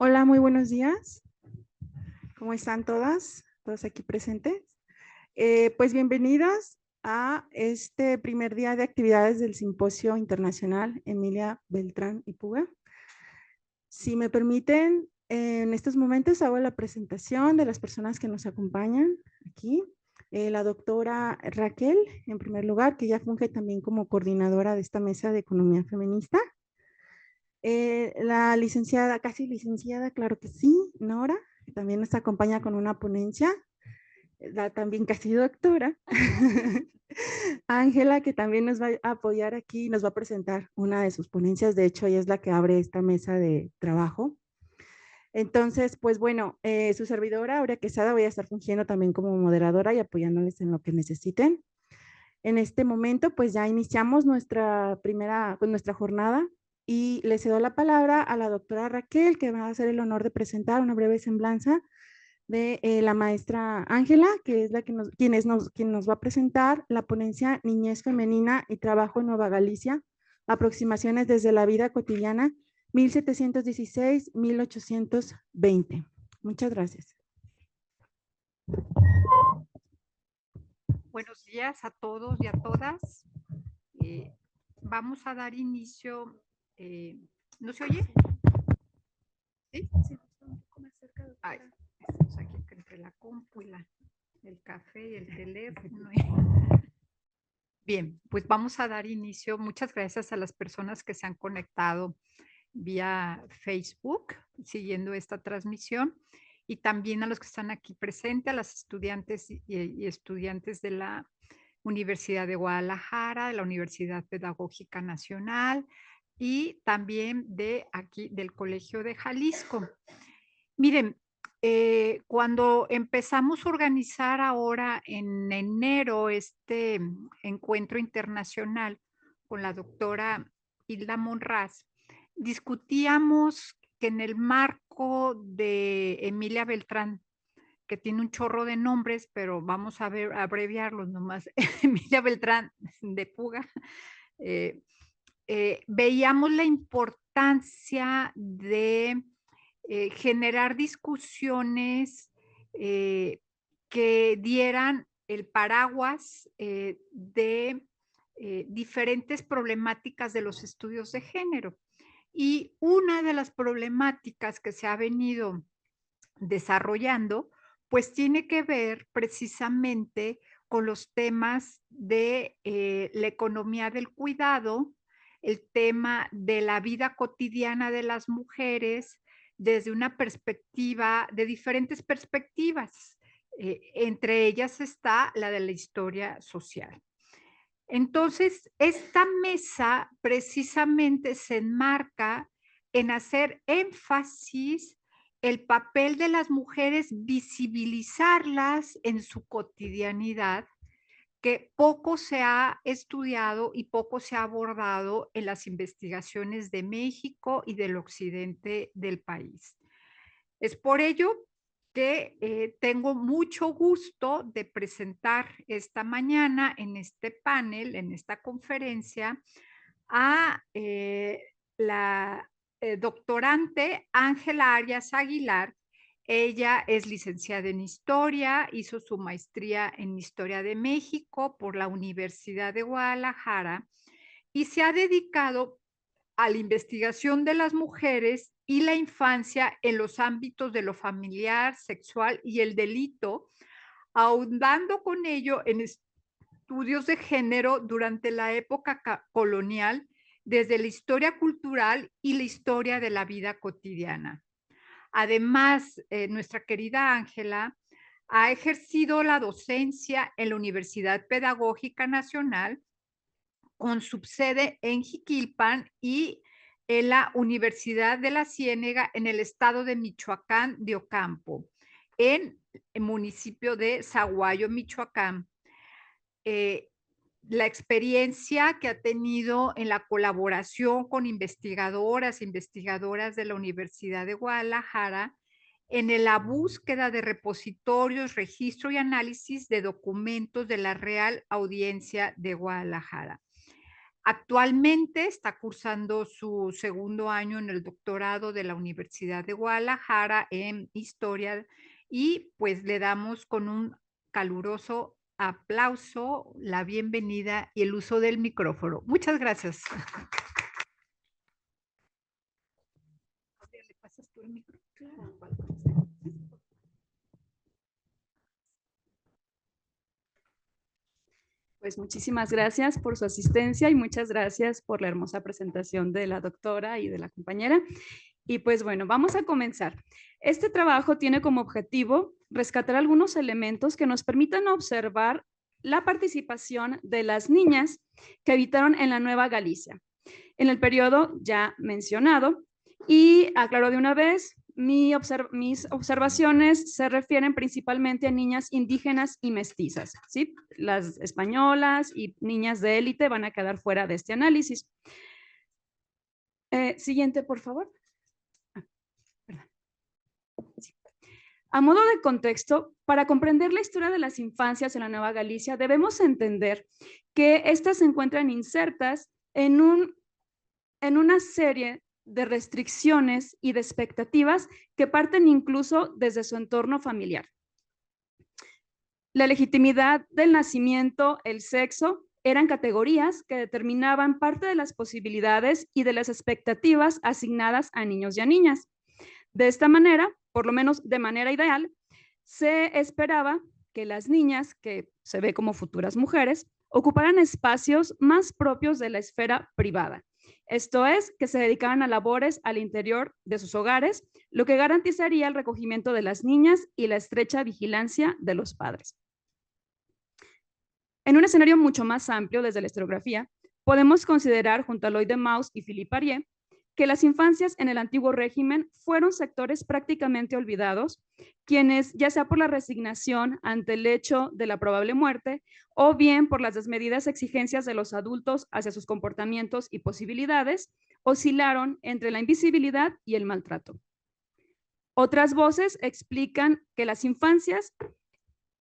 Hola, muy buenos días. ¿Cómo están todas? Todos aquí presentes. Pues bienvenidas a este primer día de actividades del Simposio Internacional Emilia Beltrán y Puga. Si me permiten, en estos momentos hago la presentación de las personas que nos acompañan aquí. La doctora Raquel, en primer lugar, que ya funge también como coordinadora de esta mesa de economía feminista. La licenciada, casi licenciada, claro que sí, Nora, que también nos acompaña con una ponencia, la también casi doctora. Ángela, que también nos va a apoyar aquí, nos va a presentar una de sus ponencias, de hecho ella es la que abre esta mesa de trabajo. Entonces, pues bueno, su servidora, Aurea Quesada, voy a estar fungiendo también como moderadora y apoyándoles en lo que necesiten. En este momento, pues ya iniciamos nuestra primera, pues nuestra jornada y le cedo la palabra a la doctora Raquel, que va a hacer el honor de presentar una breve semblanza de la maestra Ángela, que es la que quien nos va a presentar la ponencia Niñez Femenina y Trabajo en Nueva Galicia, aproximaciones desde la vida cotidiana 1716-1820. Muchas gracias. Buenos días a todos y a todas. Vamos a dar inicio. ¿No se oye? ¿Sí? Sí, un poco más cerca. Ay, estamos aquí entre la compu y el café y el teléfono. Bien, pues vamos a dar inicio. Muchas gracias a las personas que se han conectado vía Facebook siguiendo esta transmisión y también a los que están aquí presentes, a las estudiantes y estudiantes de la Universidad de Guadalajara, de la Universidad Pedagógica Nacional y también de aquí del Colegio de Jalisco. Miren, cuando empezamos a organizar ahora en enero este encuentro internacional con la doctora Hilda Monraz, discutíamos que en el marco de Emilia Beltrán, que tiene un chorro de nombres, pero vamos a ver, a abreviarlos nomás, Emilia Beltrán de Puga, eh, veíamos la importancia de generar discusiones que dieran el paraguas de diferentes problemáticas de los estudios de género. Y una de las problemáticas que se ha venido desarrollando, pues tiene que ver precisamente con los temas de la economía del cuidado, el tema de la vida cotidiana de las mujeres desde una perspectiva, de diferentes perspectivas. Entre ellas está la de la historia social. Entonces, esta mesa precisamente se enmarca en hacer énfasis el papel de las mujeres, visibilizarlas en su cotidianidad, que poco se ha estudiado y poco se ha abordado en las investigaciones de México y del occidente del país. Es por ello que tengo mucho gusto de presentar esta mañana en este panel, en esta conferencia, a la doctorante Ángela Arias Aguilar. Ella es licenciada en Historia, hizo su maestría en Historia de México por la Universidad de Guadalajara y se ha dedicado a la investigación de las mujeres y la infancia en los ámbitos de lo familiar, sexual y el delito, ahondando con ello en estudios de género durante la época colonial, desde la historia cultural y la historia de la vida cotidiana. Además, nuestra querida Ángela ha ejercido la docencia en la Universidad Pedagógica Nacional con subsede en Jiquilpan y en la Universidad de la Ciénega en el estado de Michoacán de Ocampo, en el municipio de Zaguayo, Michoacán. Eh, la experiencia que ha tenido en la colaboración con investigadoras de la Universidad de Guadalajara, en la búsqueda de repositorios, registro y análisis de documentos de la Real Audiencia de Guadalajara. Actualmente está cursando su segundo año en el doctorado de la Universidad de Guadalajara en Historia y pues le damos con un caluroso aplauso la bienvenida y el uso del micrófono. Muchas gracias. ¿Le pasas tú el micrófono? Pues muchísimas gracias por su asistencia y muchas gracias por la hermosa presentación de la doctora y de la compañera. Y pues bueno, vamos a comenzar. Este trabajo tiene como objetivo rescatar algunos elementos que nos permitan observar la participación de las niñas que habitaron en la Nueva Galicia, en el periodo ya mencionado. Y aclaro de una vez, mis observaciones se refieren principalmente a niñas indígenas y mestizas, ¿sí? Las españolas y niñas de élite van a quedar fuera de este análisis. Siguiente, por favor. A modo de contexto, para comprender la historia de las infancias en la Nueva Galicia, debemos entender que estas se encuentran insertas en una serie de restricciones y de expectativas que parten incluso desde su entorno familiar. La legitimidad del nacimiento, el sexo, eran categorías que determinaban parte de las posibilidades y de las expectativas asignadas a niños y a niñas. De esta manera, por lo menos de manera ideal, se esperaba que las niñas, que se ve como futuras mujeres, ocuparan espacios más propios de la esfera privada. Esto es, que se dedicaran a labores al interior de sus hogares, lo que garantizaría el recogimiento de las niñas y la estrecha vigilancia de los padres. En un escenario mucho más amplio desde la historiografía, podemos considerar, junto a Lloyd de Maus y Philippe Arié, que las infancias en el antiguo régimen fueron sectores prácticamente olvidados, quienes, ya sea por la resignación ante el hecho de la probable muerte, o bien por las desmedidas exigencias de los adultos hacia sus comportamientos y posibilidades, oscilaron entre la invisibilidad y el maltrato. Otras voces explican que las infancias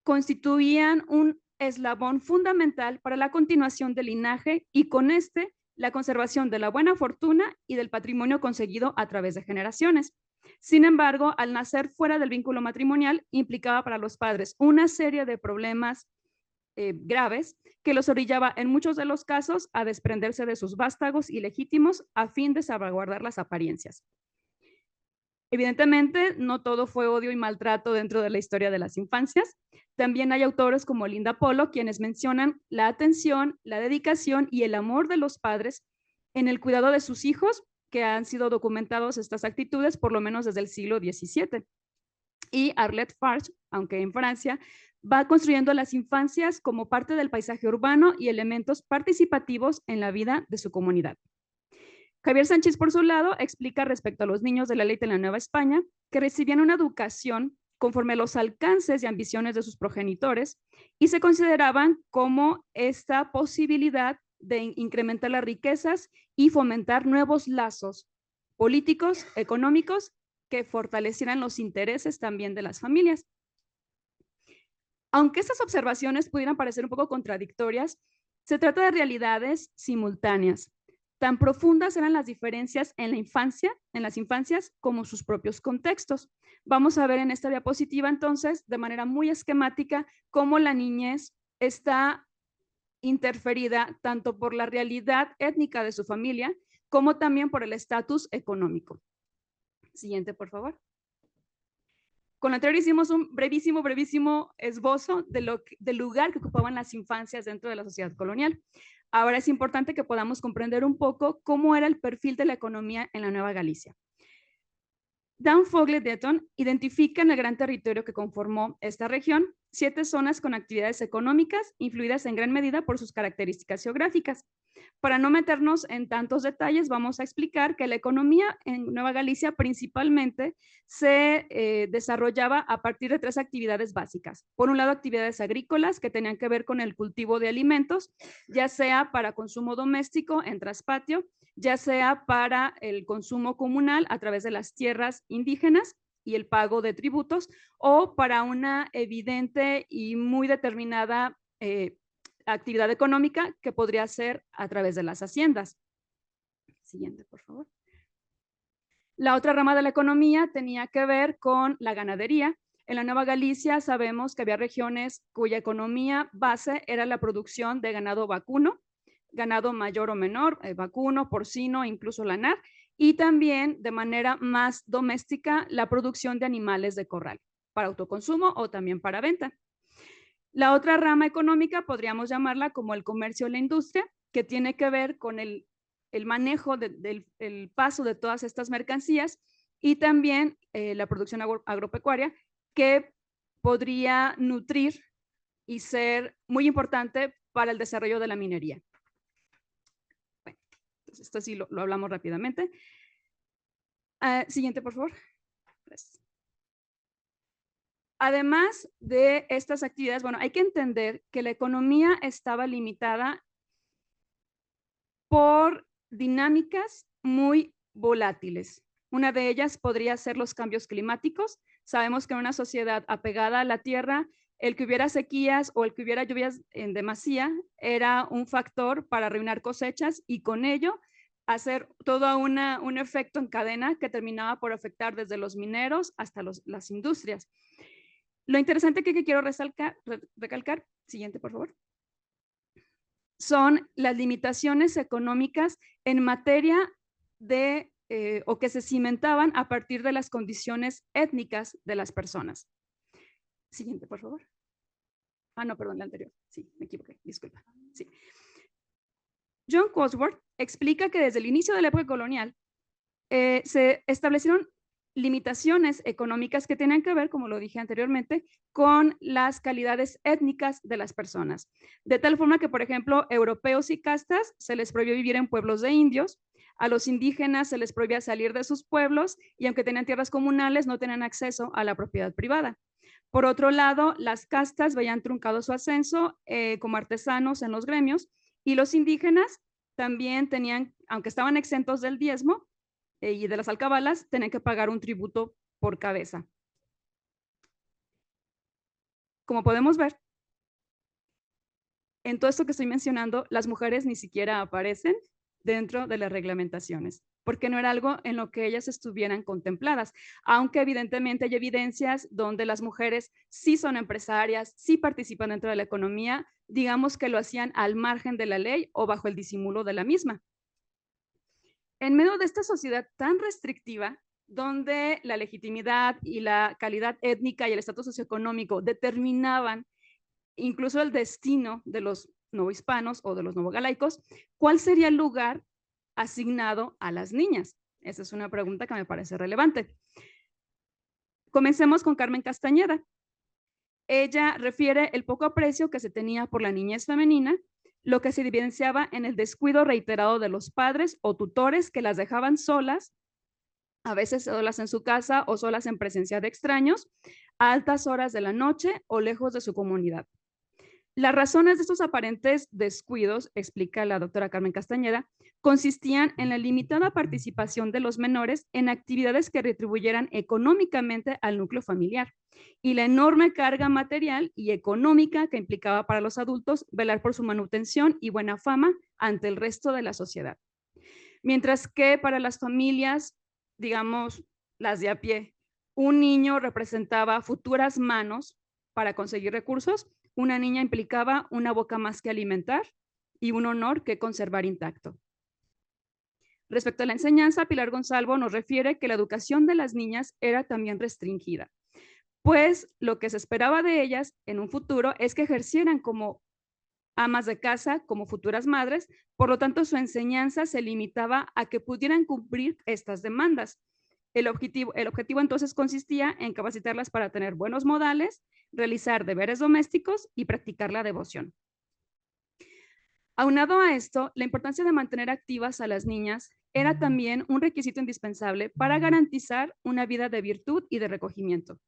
constituían un eslabón fundamental para la continuación del linaje y con este la conservación de la buena fortuna y del patrimonio conseguido a través de generaciones. Sin embargo, al nacer fuera del vínculo matrimonial implicaba para los padres una serie de problemas graves que los orillaba en muchos de los casos a desprenderse de sus vástagos ilegítimos a fin de salvaguardar las apariencias. Evidentemente, no todo fue odio y maltrato dentro de la historia de las infancias. También hay autores como Linda Polo quienes mencionan la atención, la dedicación y el amor de los padres en el cuidado de sus hijos, que han sido documentados estas actitudes por lo menos desde el siglo XVII. Y Arlette Farge, aunque en Francia, va construyendo las infancias como parte del paisaje urbano y elementos participativos en la vida de su comunidad. Javier Sánchez, por su lado, explica respecto a los niños de la élite en la Nueva España que recibían una educación conforme a los alcances y ambiciones de sus progenitores y se consideraban como esta posibilidad de incrementar las riquezas y fomentar nuevos lazos políticos, económicos, que fortalecieran los intereses también de las familias. Aunque estas observaciones pudieran parecer un poco contradictorias, se trata de realidades simultáneas. Tan profundas eran las diferencias en las infancias, como sus propios contextos. Vamos a ver en esta diapositiva, entonces, de manera muy esquemática, cómo la niñez está interferida tanto por la realidad étnica de su familia, como también por el estatus económico. Siguiente, por favor. Con lo anterior hicimos un brevísimo esbozo del lugar que ocupaban las infancias dentro de la sociedad colonial. Ahora es importante que podamos comprender un poco cómo era el perfil de la economía en la Nueva Galicia. Dan Fogle-Detton identifica en el gran territorio que conformó esta región 7 zonas con actividades económicas influidas en gran medida por sus características geográficas. Para no meternos en tantos detalles, vamos a explicar que la economía en Nueva Galicia principalmente se desarrollaba a partir de 3 actividades básicas. Por un lado, actividades agrícolas que tenían que ver con el cultivo de alimentos, ya sea para consumo doméstico en traspatio, ya sea para el consumo comunal a través de las tierras indígenas y el pago de tributos, o para una evidente y muy determinada actividad económica que podría ser a través de las haciendas. Siguiente, por favor. La otra rama de la economía tenía que ver con la ganadería. En la Nueva Galicia sabemos que había regiones cuya economía base era la producción de ganado vacuno, ganado mayor o menor, vacuno, porcino, incluso lanar, y también de manera más doméstica la producción de animales de corral para autoconsumo o también para venta. La otra rama económica podríamos llamarla como el comercio o la industria, que tiene que ver con el manejo del paso de todas estas mercancías y también la producción agropecuaria, que podría nutrir y ser muy importante para el desarrollo de la minería. Bueno, entonces esto sí lo hablamos rápidamente. Siguiente, por favor. Gracias. Además de estas actividades, bueno, hay que entender que la economía estaba limitada por dinámicas muy volátiles. Una de ellas podría ser los cambios climáticos. Sabemos que en una sociedad apegada a la tierra, el que hubiera sequías o el que hubiera lluvias en demasía era un factor para arruinar cosechas y con ello hacer todo un efecto en cadena que terminaba por afectar desde los mineros hasta las industrias. Lo interesante que quiero recalcar, siguiente por favor, son las limitaciones económicas en materia de, o que se cimentaban a partir de las condiciones étnicas de las personas. Siguiente, por favor. Ah, no, perdón, la anterior. Sí, me equivoqué, disculpa. Sí. John Cosworth explica que desde el inicio de la época colonial se establecieron limitaciones económicas que tenían que ver, como lo dije anteriormente, con las calidades étnicas de las personas. De tal forma que, por ejemplo, europeos y castas se les prohibió vivir en pueblos de indios, a los indígenas se les prohibía salir de sus pueblos y aunque tenían tierras comunales no tenían acceso a la propiedad privada. Por otro lado, las castas veían truncado su ascenso como artesanos en los gremios y los indígenas también tenían, aunque estaban exentos del diezmo, y de las alcabalas, tenían que pagar un tributo por cabeza. Como podemos ver, en todo esto que estoy mencionando, las mujeres ni siquiera aparecen dentro de las reglamentaciones, porque no era algo en lo que ellas estuvieran contempladas, aunque evidentemente hay evidencias donde las mujeres sí son empresarias, sí participan dentro de la economía, digamos que lo hacían al margen de la ley o bajo el disimulo de la misma. En medio de esta sociedad tan restrictiva, donde la legitimidad y la calidad étnica y el estatus socioeconómico determinaban incluso el destino de los novohispanos o de los novogalaicos, ¿cuál sería el lugar asignado a las niñas? Esa es una pregunta que me parece relevante. Comencemos con Carmen Castañeda. Ella refiere el poco aprecio que se tenía por la niñez femenina, lo que se evidenciaba en el descuido reiterado de los padres o tutores que las dejaban solas, a veces solas en su casa o solas en presencia de extraños, a altas horas de la noche o lejos de su comunidad. Las razones de estos aparentes descuidos, explica la doctora Carmen Castañeda, consistían en la limitada participación de los menores en actividades que retribuyeran económicamente al núcleo familiar y la enorme carga material y económica que implicaba para los adultos velar por su manutención y buena fama ante el resto de la sociedad. Mientras que para las familias, digamos, las de a pie, un niño representaba futuras manos para conseguir recursos, una niña implicaba una boca más que alimentar y un honor que conservar intacto. Respecto a la enseñanza, Pilar Gonzalvo nos refiere que la educación de las niñas era también restringida, pues lo que se esperaba de ellas en un futuro es que ejercieran como amas de casa, como futuras madres, por lo tanto su enseñanza se limitaba a que pudieran cumplir estas demandas. El objetivo entonces consistía en capacitarlas para tener buenos modales, realizar deberes domésticos y practicar la devoción. Aunado a esto, la importancia de mantener activas a las niñas era también un requisito indispensable para garantizar una vida de virtud y de recogimiento.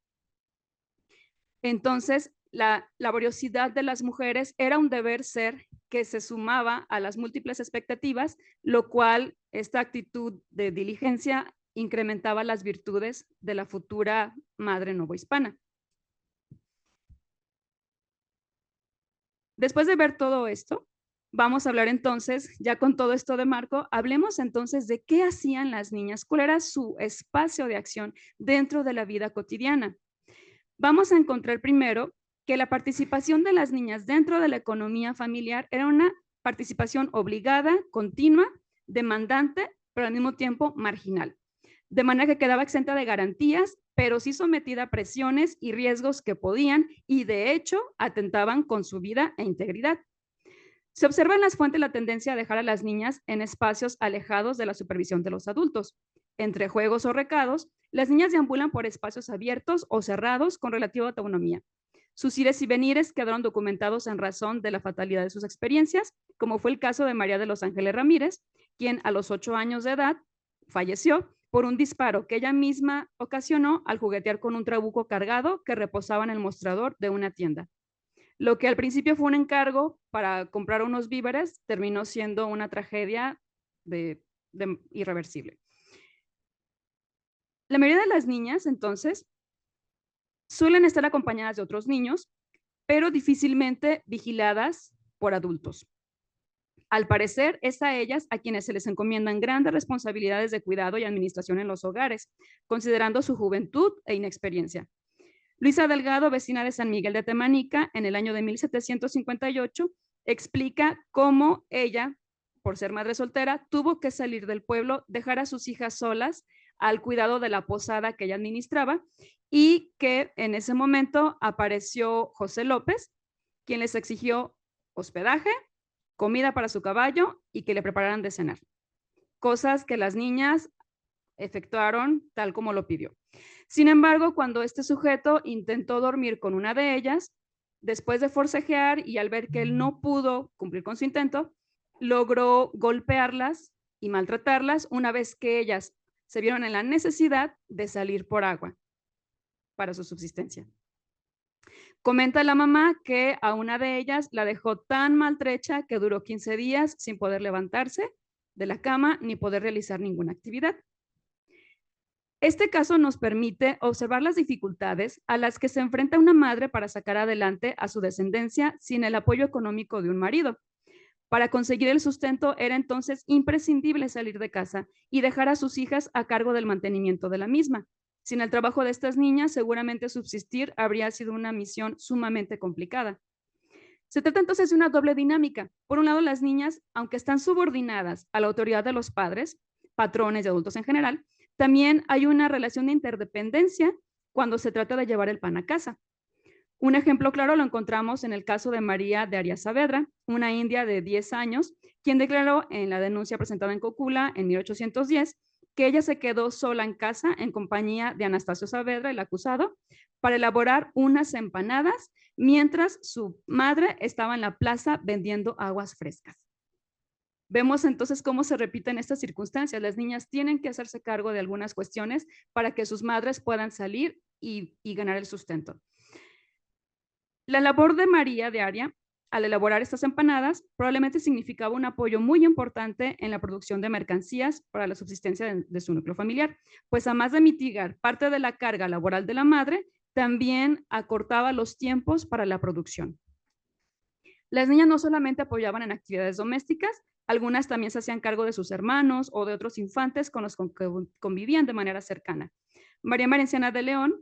Entonces, la laboriosidad de las mujeres era un deber ser que se sumaba a las múltiples expectativas, lo cual esta actitud de diligencia incrementaba las virtudes de la futura madre novohispana. Después de ver todo esto, vamos a hablar entonces, ya con todo esto de marco, hablemos entonces de qué hacían las niñas, cuál era su espacio de acción dentro de la vida cotidiana. Vamos a encontrar primero que la participación de las niñas dentro de la economía familiar era una participación obligada, continua, demandante, pero al mismo tiempo marginal. De manera que quedaba exenta de garantías, pero sí sometida a presiones y riesgos que podían y de hecho atentaban con su vida e integridad. Se observa en las fuentes la tendencia a dejar a las niñas en espacios alejados de la supervisión de los adultos. Entre juegos o recados, las niñas deambulan por espacios abiertos o cerrados con relativa autonomía. Sus ires y venires quedaron documentados en razón de la fatalidad de sus experiencias, como fue el caso de María de los Ángeles Ramírez, quien a los 8 años de edad falleció por un disparo que ella misma ocasionó al juguetear con un trabuco cargado que reposaba en el mostrador de una tienda. Lo que al principio fue un encargo para comprar unos víveres terminó siendo una tragedia irreversible. La mayoría de las niñas, entonces, suelen estar acompañadas de otros niños, pero difícilmente vigiladas por adultos. Al parecer, es a ellas a quienes se les encomiendan grandes responsabilidades de cuidado y administración en los hogares, considerando su juventud e inexperiencia. Luisa Delgado, vecina de San Miguel de Temanica, en el año de 1758, explica cómo ella, por ser madre soltera, tuvo que salir del pueblo, dejar a sus hijas solas al cuidado de la posada que ella administraba y que en ese momento apareció José López, quien les exigió hospedaje, comida para su caballo y que le prepararan de cenar. Cosas que las niñas efectuaron tal como lo pidió. Sin embargo, cuando este sujeto intentó dormir con una de ellas, después de forcejear y al ver que él no pudo cumplir con su intento, logró golpearlas y maltratarlas una vez que ellas se vieron en la necesidad de salir por agua para su subsistencia. Comenta la mamá que a una de ellas la dejó tan maltrecha que duró 15 días sin poder levantarse de la cama ni poder realizar ninguna actividad. Este caso nos permite observar las dificultades a las que se enfrenta una madre para sacar adelante a su descendencia sin el apoyo económico de un marido. Para conseguir el sustento era entonces imprescindible salir de casa y dejar a sus hijas a cargo del mantenimiento de la misma. Sin el trabajo de estas niñas, seguramente subsistir habría sido una misión sumamente complicada. Se trata entonces de una doble dinámica. Por un lado, las niñas, aunque están subordinadas a la autoridad de los padres, patrones y adultos en general, también hay una relación de interdependencia cuando se trata de llevar el pan a casa. Un ejemplo claro lo encontramos en el caso de María de Arias Saavedra, una india de 10 años, quien declaró en la denuncia presentada en Cocula en 1810 que ella se quedó sola en casa en compañía de Anastasio Saavedra, el acusado, para elaborar unas empanadas mientras su madre estaba en la plaza vendiendo aguas frescas. Vemos entonces cómo se repiten estas circunstancias. Las niñas tienen que hacerse cargo de algunas cuestiones para que sus madres puedan salir y ganar el sustento. La labor de María de Aria al elaborar estas empanadas probablemente significaba un apoyo muy importante en la producción de mercancías para la subsistencia de su núcleo familiar, pues además de mitigar parte de la carga laboral de la madre, también acortaba los tiempos para la producción. Las niñas no solamente apoyaban en actividades domésticas, algunas también se hacían cargo de sus hermanos o de otros infantes con los que convivían de manera cercana. María Marenciana de León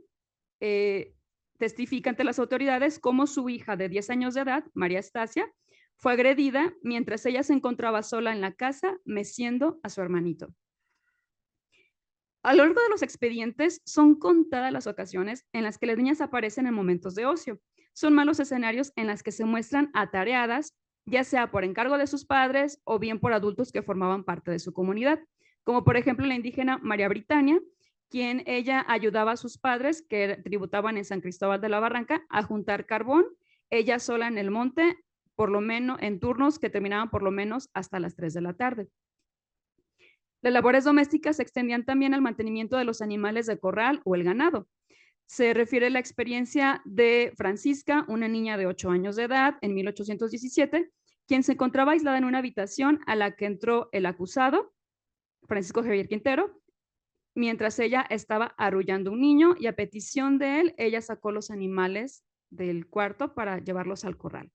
testifica ante las autoridades cómo su hija de 10 años de edad, María Estacia, fue agredida mientras ella se encontraba sola en la casa meciendo a su hermanito. A lo largo de los expedientes son contadas las ocasiones en las que las niñas aparecen en momentos de ocio. Son malos escenarios en las que se muestran atareadas, ya sea por encargo de sus padres o bien por adultos que formaban parte de su comunidad, como por ejemplo la indígena María Britania, quien ella ayudaba a sus padres que tributaban en San Cristóbal de la Barranca a juntar carbón, ella sola en el monte, por lo menos en turnos que terminaban por lo menos hasta las 3 de la tarde. Las labores domésticas se extendían también al mantenimiento de los animales de corral o el ganado. Se refiere a la experiencia de Francisca, una niña de 8 años de edad, en 1817, quien se encontraba aislada en una habitación a la que entró el acusado, Francisco Javier Quintero, mientras ella estaba arrullando un niño y a petición de él, ella sacó los animales del cuarto para llevarlos al corral.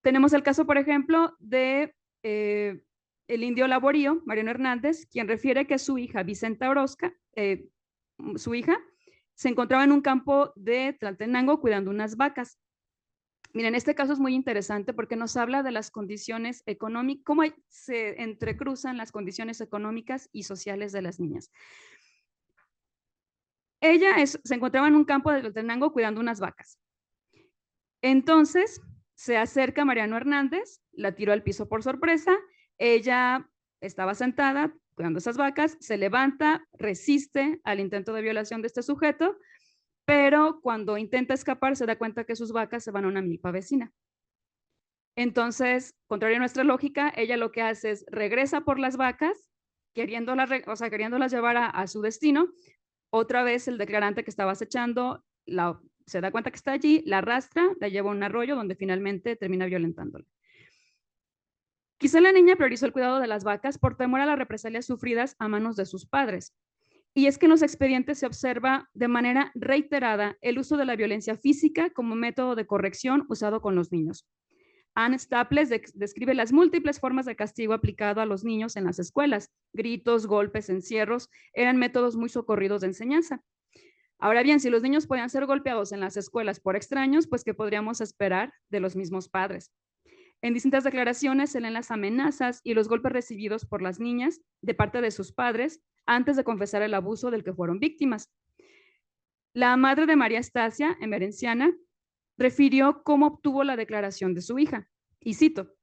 Tenemos el caso, por ejemplo, de el indio laborío, Mariano Hernández, quien refiere que su hija, Vicenta Orozca, su hija, se encontraba en un campo de Tlaltenango cuidando unas vacas. Miren, este caso es muy interesante porque nos habla de las condiciones económicas, cómo se entrecruzan las condiciones económicas y sociales de las niñas. Ella se encontraba en un campo de Tlaltenango cuidando unas vacas. Entonces, se acerca Mariano Hernández, la tiró al piso por sorpresa, ella estaba sentada cuidando esas vacas, se levanta, resiste al intento de violación de este sujeto, pero cuando intenta escapar se da cuenta que sus vacas se van a una milpa vecina. Entonces, contrario a nuestra lógica, ella lo que hace es regresa por las vacas, queriéndolas llevar a su destino. Otra vez el declarante que estaba acechando se da cuenta que está allí, la arrastra, la lleva a un arroyo donde finalmente termina violentándola. Quizá la niña priorizó el cuidado de las vacas por temor a las represalias sufridas a manos de sus padres. Y es que en los expedientes se observa de manera reiterada el uso de la violencia física como método de corrección usado con los niños. Anne Staples describe las múltiples formas de castigo aplicado a los niños en las escuelas. Gritos, golpes, encierros eran métodos muy socorridos de enseñanza. Ahora bien, si los niños podían ser golpeados en las escuelas por extraños, pues ¿qué podríamos esperar de los mismos padres? En distintas declaraciones se leen las amenazas y los golpes recibidos por las niñas de parte de sus padres antes de confesar el abuso del que fueron víctimas. La madre de María Estacia, emerenciana, refirió cómo obtuvo la declaración de su hija, y cito: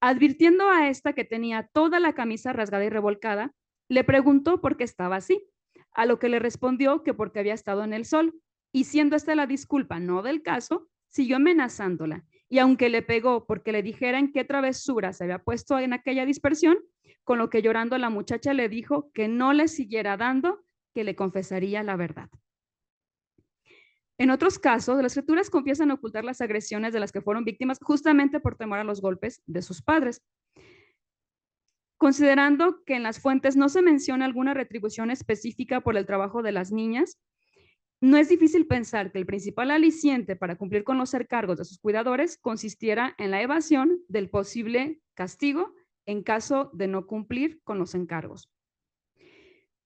advirtiendo a esta que tenía toda la camisa rasgada y revolcada, le preguntó por qué estaba así, a lo que le respondió que porque había estado en el sol, y siendo esta la disculpa no del caso, siguió amenazándola, y aunque le pegó porque le dijera en qué travesura se había puesto en aquella dispersión, con lo que llorando la muchacha le dijo que no le siguiera dando, que le confesaría la verdad. En otros casos, las criaturas confiesan ocultar las agresiones de las que fueron víctimas justamente por temor a los golpes de sus padres. Considerando que en las fuentes no se menciona alguna retribución específica por el trabajo de las niñas, no es difícil pensar que el principal aliciente para cumplir con los encargos de sus cuidadores consistiera en la evasión del posible castigo en caso de no cumplir con los encargos.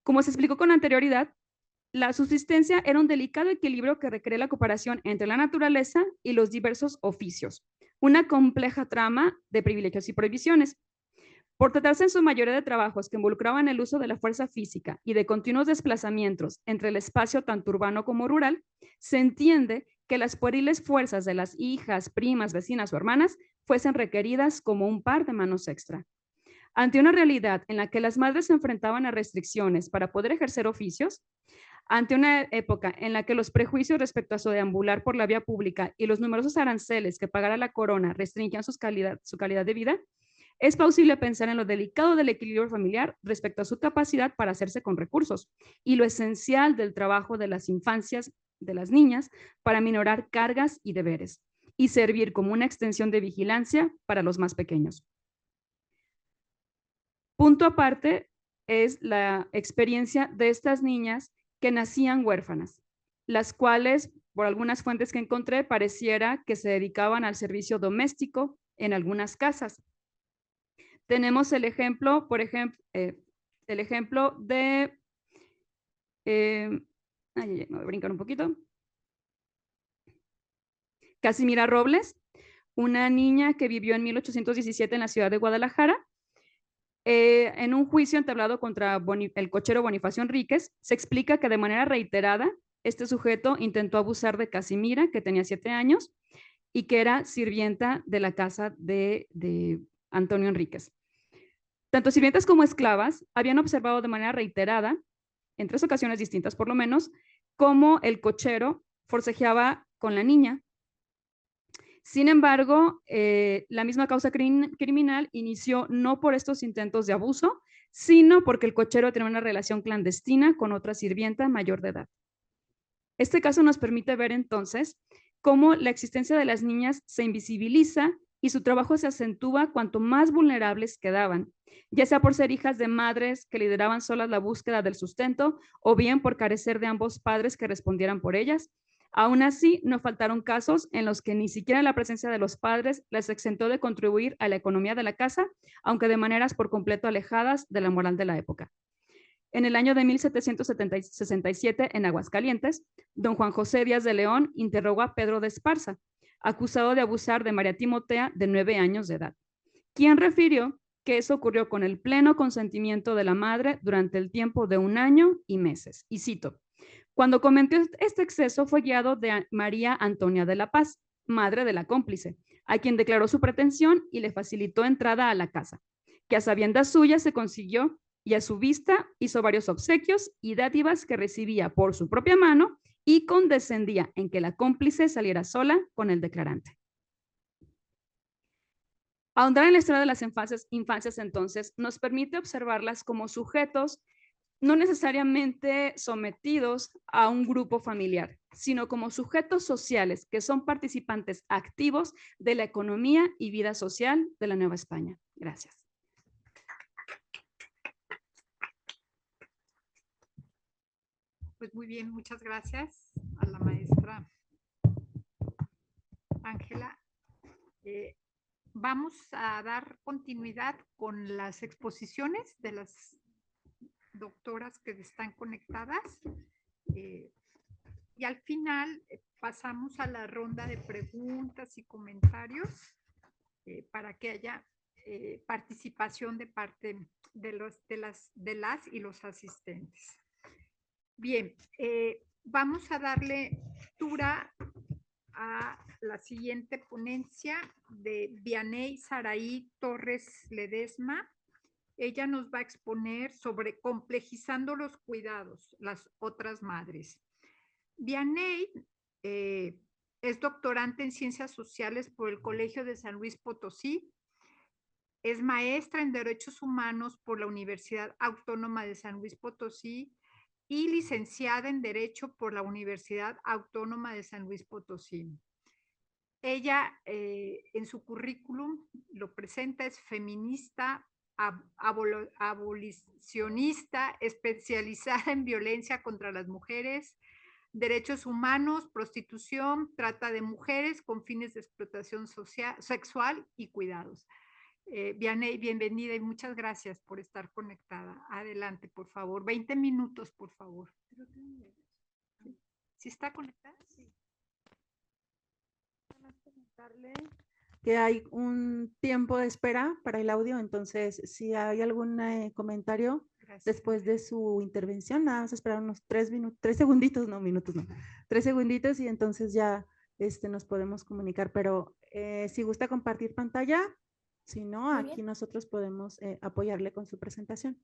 Como se explicó con anterioridad, la subsistencia era un delicado equilibrio que requiere la cooperación entre la naturaleza y los diversos oficios, una compleja trama de privilegios y prohibiciones. Por tratarse en su mayoría de trabajos que involucraban el uso de la fuerza física y de continuos desplazamientos entre el espacio tanto urbano como rural, se entiende que las pueriles fuerzas de las hijas, primas, vecinas o hermanas fuesen requeridas como un par de manos extra. Ante una realidad en la que las madres se enfrentaban a restricciones para poder ejercer oficios, ante una época en la que los prejuicios respecto a su deambular por la vía pública y los numerosos aranceles que pagara la corona restringían su calidad de vida, es posible pensar en lo delicado del equilibrio familiar respecto a su capacidad para hacerse con recursos y lo esencial del trabajo de las infancias, de las niñas, para minorar cargas y deberes y servir como una extensión de vigilancia para los más pequeños. Punto aparte es la experiencia de estas niñas que nacían huérfanas, las cuales, por algunas fuentes que encontré, pareciera que se dedicaban al servicio doméstico en algunas casas. Tenemos el ejemplo, por ejemplo, el ejemplo de, me voy a brincar un poquito, Casimira Robles, una niña que vivió en 1817 en la ciudad de Guadalajara. En un juicio entablado contra el cochero Bonifacio Enríquez, se explica que de manera reiterada este sujeto intentó abusar de Casimira, que tenía 7 años, y que era sirvienta de la casa de Antonio Enríquez. Tanto sirvientas como esclavas habían observado de manera reiterada, en 3 ocasiones distintas por lo menos, cómo el cochero forcejeaba con la niña. Sin embargo, la misma causa criminal inició no por estos intentos de abuso, sino porque el cochero tenía una relación clandestina con otra sirvienta mayor de edad. Este caso nos permite ver entonces cómo la existencia de las niñas se invisibiliza y su trabajo se acentúa cuanto más vulnerables quedaban, ya sea por ser hijas de madres que lideraban solas la búsqueda del sustento o bien por carecer de ambos padres que respondieran por ellas, Aún así, no faltaron casos en los que ni siquiera la presencia de los padres les exentó de contribuir a la economía de la casa, aunque de maneras por completo alejadas de la moral de la época. En el año de 1767, en Aguascalientes, don Juan José Díaz de León interrogó a Pedro de Esparza, acusado de abusar de María Timotea, de 9 años de edad, quien refirió que eso ocurrió con el pleno consentimiento de la madre durante el tiempo de 1 año y meses. Y cito: cuando cometió este exceso fue guiado de María Antonia de la Paz, madre de la cómplice, a quien declaró su pretensión y le facilitó entrada a la casa, que a sabiendas suyas se consiguió, y a su vista hizo varios obsequios y dádivas que recibía por su propia mano y condescendía en que la cómplice saliera sola con el declarante. Ahondar en la historia de las infancias entonces nos permite observarlas como sujetos no necesariamente sometidos a un grupo familiar, sino como sujetos sociales que son participantes activos de la economía y vida social de la Nueva España. Gracias. Pues muy bien, muchas gracias a la maestra Ángela. Vamos a dar continuidad con las exposiciones de las doctoras que están conectadas. Y al final pasamos a la ronda de preguntas y comentarios para que haya participación de parte de las y los asistentes. Bien, vamos a darle lectura a la siguiente ponencia de Vianey Saraí Torres Ledesma. Ella nos va a exponer sobre complejizando los cuidados, las otras madres. Vianey es doctorante en Ciencias Sociales por el Colegio de San Luis Potosí. Es maestra en Derechos Humanos por la Universidad Autónoma de San Luis Potosí y licenciada en Derecho por la Universidad Autónoma de San Luis Potosí. Ella en su currículum lo presenta, es feminista, abolicionista, especializada en violencia contra las mujeres, derechos humanos, prostitución, trata de mujeres con fines de explotación sexual y cuidados. Vianey, bienvenida y muchas gracias por estar conectada. Adelante, por favor. 20 minutos, por favor. ¿Sí está conectada? Sí. Que hay un tiempo de espera para el audio, entonces si hay algún comentario después de su intervención, nada más esperar unos 3 segunditos, no minutos, no, 3 segunditos y entonces ya nos podemos comunicar, pero si gusta compartir pantalla, si no, aquí nosotros podemos apoyarle con su presentación.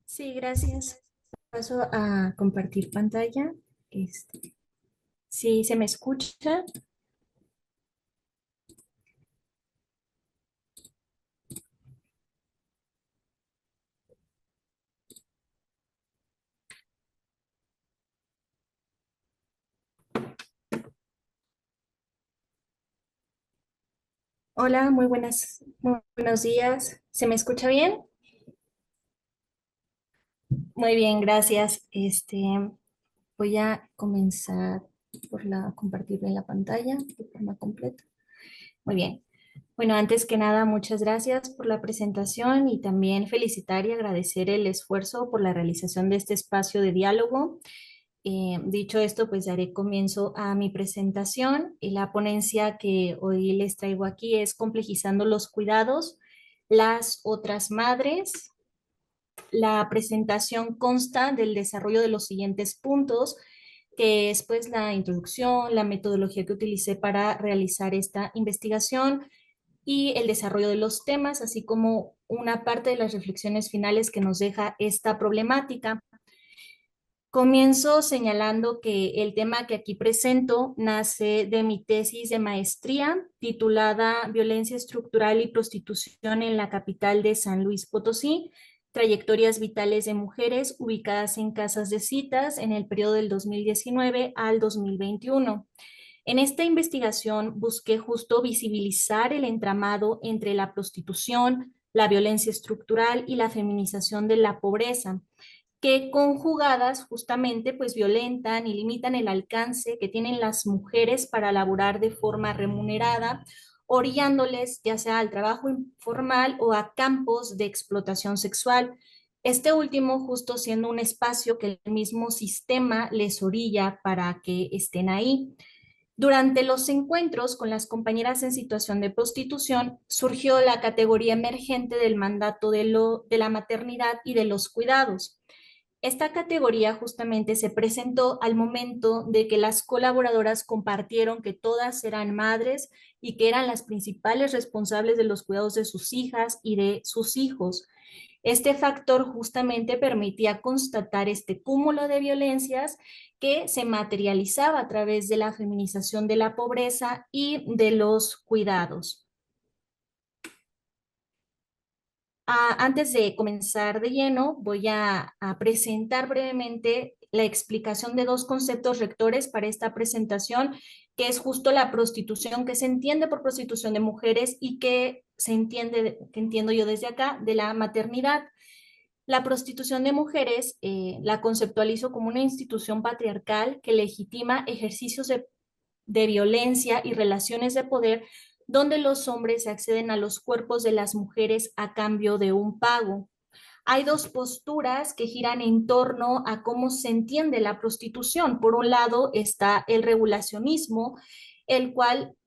Sí, gracias. Paso a compartir pantalla. ¿Sí se me escucha? Hola, muy buenos días. ¿Se me escucha bien? Muy bien, gracias. Voy a comenzar por compartir en la pantalla de forma completa. Muy bien. Bueno, antes que nada, muchas gracias por la presentación y también felicitar y agradecer el esfuerzo por la realización de este espacio de diálogo. Dicho esto, pues daré comienzo a mi presentación. Y la ponencia que hoy les traigo aquí es Complejizando los cuidados, las otras madres. La presentación consta del desarrollo de los siguientes puntos, que es pues la introducción, la metodología que utilicé para realizar esta investigación y el desarrollo de los temas, así como una parte de las reflexiones finales que nos deja esta problemática. Comienzo señalando que el tema que aquí presento nace de mi tesis de maestría titulada Violencia estructural y prostitución en la capital de San Luis Potosí, trayectorias vitales de mujeres ubicadas en casas de citas en el periodo del 2019 al 2021. En esta investigación busqué justo visibilizar el entramado entre la prostitución, la violencia estructural y la feminización de la pobreza, que conjugadas justamente pues violentan y limitan el alcance que tienen las mujeres para laborar de forma remunerada, orillándoles ya sea al trabajo informal o a campos de explotación sexual. Este último justo siendo un espacio que el mismo sistema les orilla para que estén ahí. Durante los encuentros con las compañeras en situación de prostitución, surgió la categoría emergente del mandato de la maternidad y de los cuidados. Esta categoría justamente se presentó al momento de que las colaboradoras compartieron que todas eran madres y que eran las principales responsables de los cuidados de sus hijas y de sus hijos. Este factor justamente permitía constatar este cúmulo de violencias que se materializaba a través de la feminización de la pobreza y de los cuidados. Antes de comenzar de lleno, voy a presentar brevemente la explicación de dos conceptos rectores para esta presentación, que es justo la prostitución, que se entiende por prostitución de mujeres y que se entiende, que entiendo yo desde acá, de la maternidad. La prostitución de mujeres la conceptualizo como una institución patriarcal que legitima ejercicios de violencia y relaciones de poder donde los hombres acceden a los cuerpos de las mujeres a cambio de un pago. Hay dos posturas que giran en torno a cómo se entiende la prostitución. Por un lado está el regulacionismo, el cual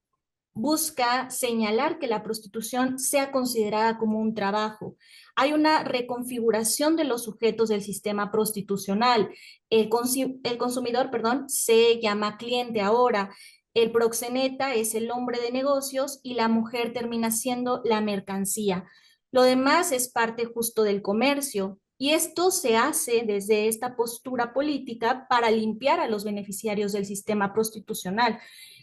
busca señalar que la prostitución sea considerada como un trabajo. Hay una reconfiguración de los sujetos del sistema prostitucional. El consumidor, perdón, se llama cliente ahora. El proxeneta es el hombre de negocios y la mujer termina siendo la mercancía. Lo demás es parte justo del comercio. Y esto se hace desde esta postura política para limpiar a los beneficiarios del sistema prostitucional.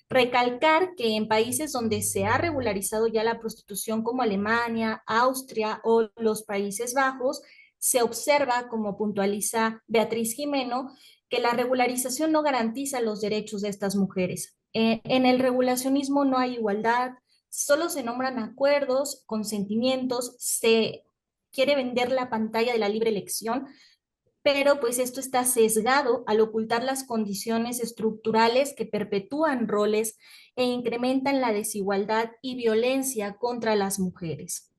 Recalcar que en países donde se ha regularizado ya la prostitución como Alemania, Austria o los Países Bajos, se observa, como puntualiza Beatriz Jimeno, que la regularización no garantiza los derechos de estas mujeres. En el regulacionismo no hay igualdad, solo se nombran acuerdos, consentimientos, se quiere vender la pantalla de la libre elección, pero pues esto está sesgado al ocultar las condiciones estructurales que perpetúan roles e incrementan la desigualdad y violencia contra las mujeres.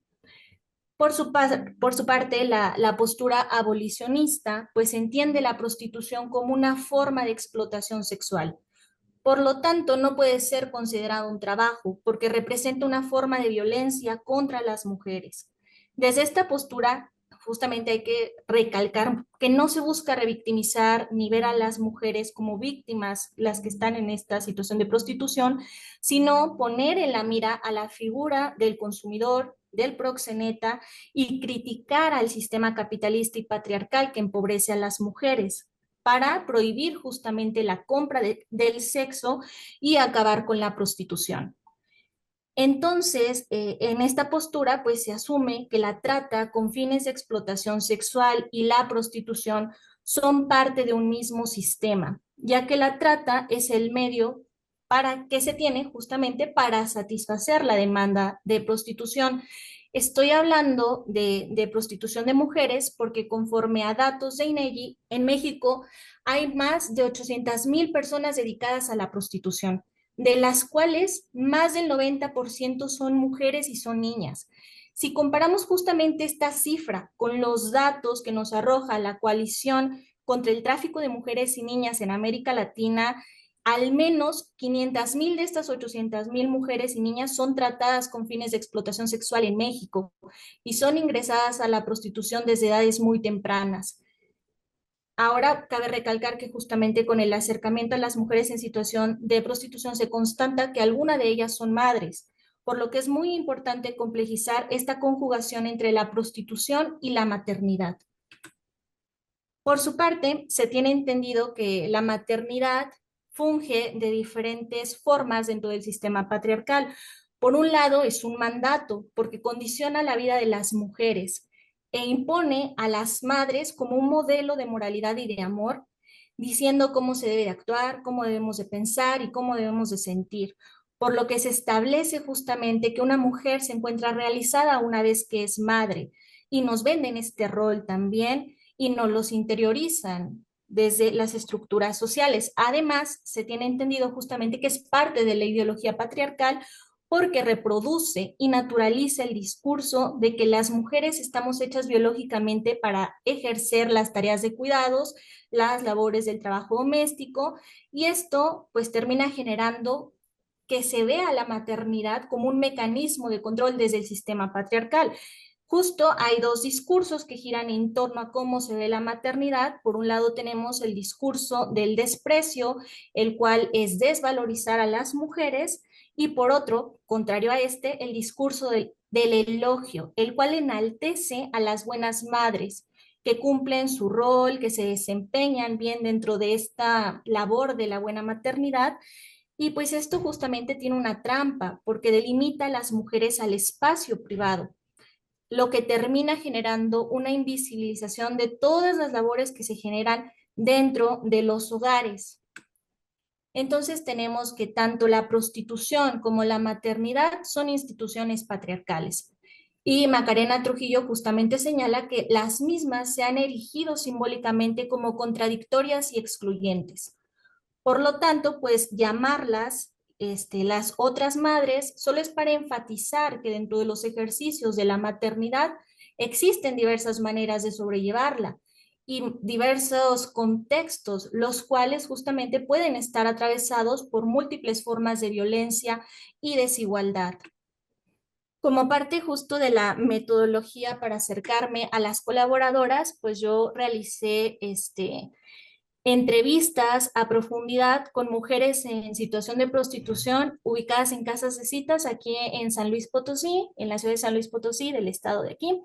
Por su parte, la postura abolicionista pues entiende la prostitución como una forma de explotación sexual. Por lo tanto, no puede ser considerado un trabajo porque representa una forma de violencia contra las mujeres. Desde esta postura, justamente hay que recalcar que no se busca revictimizar ni ver a las mujeres como víctimas, las que están en esta situación de prostitución, sino poner en la mira a la figura del consumidor, del proxeneta y criticar al sistema capitalista y patriarcal que empobrece a las mujeres para prohibir justamente la compra del sexo y acabar con la prostitución. Entonces, en esta postura, pues se asume que la trata con fines de explotación sexual y la prostitución son parte de un mismo sistema, ya que la trata es el medio para que se tiene justamente para satisfacer la demanda de prostitución. Estoy hablando de prostitución de mujeres porque conforme a datos de INEGI, en México hay más de 800,000 personas dedicadas a la prostitución, de las cuales más del 90% son mujeres y son niñas. Si comparamos justamente esta cifra con los datos que nos arroja la coalición contra el tráfico de mujeres y niñas en América Latina, al menos 500,000 de estas 800,000 mujeres y niñas son tratadas con fines de explotación sexual en México y son ingresadas a la prostitución desde edades muy tempranas. Ahora cabe recalcar que justamente con el acercamiento a las mujeres en situación de prostitución se constata que algunas de ellas son madres, por lo que es muy importante complejizar esta conjugación entre la prostitución y la maternidad. Por su parte, se tiene entendido que la maternidad funge de diferentes formas dentro del sistema patriarcal. Por un lado, es un mandato porque condiciona la vida de las mujeres e impone a las madres como un modelo de moralidad y de amor, diciendo cómo se debe de actuar, cómo debemos de pensar y cómo debemos de sentir. Por lo que se establece justamente que una mujer se encuentra realizada una vez que es madre y nos venden este rol también y no los interiorizan desde las estructuras sociales. Además, se tiene entendido justamente que es parte de la ideología patriarcal porque reproduce y naturaliza el discurso de que las mujeres estamos hechas biológicamente para ejercer las tareas de cuidados, las labores del trabajo doméstico, y esto pues termina generando que se vea la maternidad como un mecanismo de control desde el sistema patriarcal. Justo hay dos discursos que giran en torno a cómo se ve la maternidad. Por un lado tenemos el discurso del desprecio, el cual es desvalorizar a las mujeres, y por otro, contrario a este, el discurso del elogio, el cual enaltece a las buenas madres que cumplen su rol, que se desempeñan bien dentro de esta labor de la buena maternidad. Y pues esto justamente tiene una trampa, porque delimita a las mujeres al espacio privado, lo que termina generando una invisibilización de todas las labores que se generan dentro de los hogares. Entonces tenemos que tanto la prostitución como la maternidad son instituciones patriarcales. Y Macarena Trujillo justamente señala que las mismas se han erigido simbólicamente como contradictorias y excluyentes. Por lo tanto, pues llamarlas las otras madres solo es para enfatizar que dentro de los ejercicios de la maternidad existen diversas maneras de sobrellevarla y diversos contextos, los cuales justamente pueden estar atravesados por múltiples formas de violencia y desigualdad. Como parte justo de la metodología para acercarme a las colaboradoras, pues yo realicé entrevistas a profundidad con mujeres en situación de prostitución ubicadas en casas de citas aquí en San Luis Potosí, en la ciudad de San Luis Potosí, del estado de aquí.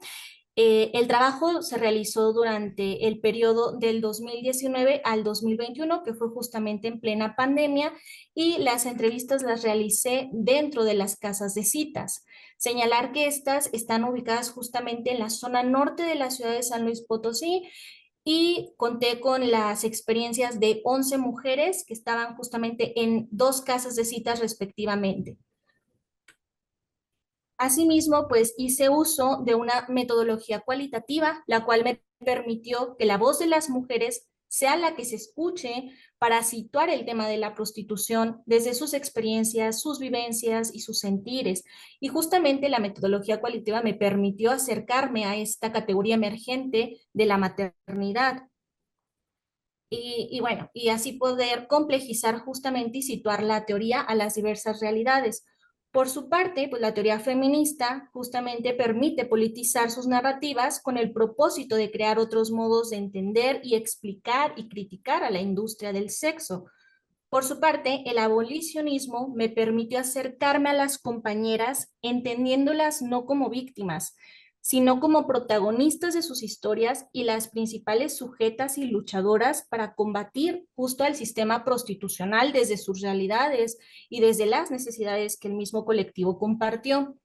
El trabajo se realizó durante el periodo del 2019 al 2021, que fue justamente en plena pandemia, y las entrevistas las realicé dentro de las casas de citas. Señalar que estas están ubicadas justamente en la zona norte de la ciudad de San Luis Potosí, y conté con las experiencias de 11 mujeres que estaban justamente en 2 casas de citas respectivamente. Asimismo, pues hice uso de una metodología cualitativa, la cual me permitió que la voz de las mujeres sea la que se escuche para situar el tema de la prostitución desde sus experiencias, sus vivencias y sus sentires. Y justamente la metodología cualitativa me permitió acercarme a esta categoría emergente de la maternidad. Y bueno, y así poder complejizar justamente y situar la teoría a las diversas realidades. Por su parte, pues la teoría feminista justamente permite politizar sus narrativas con el propósito de crear otros modos de entender y explicar y criticar a la industria del sexo. Por su parte, el abolicionismo me permitió acercarme a las compañeras entendiéndolas no como víctimas, sino como protagonistas de sus historias y las principales sujetas y luchadoras para combatir justo al sistema prostitucional desde sus realidades y desde las necesidades que el mismo colectivo compartió.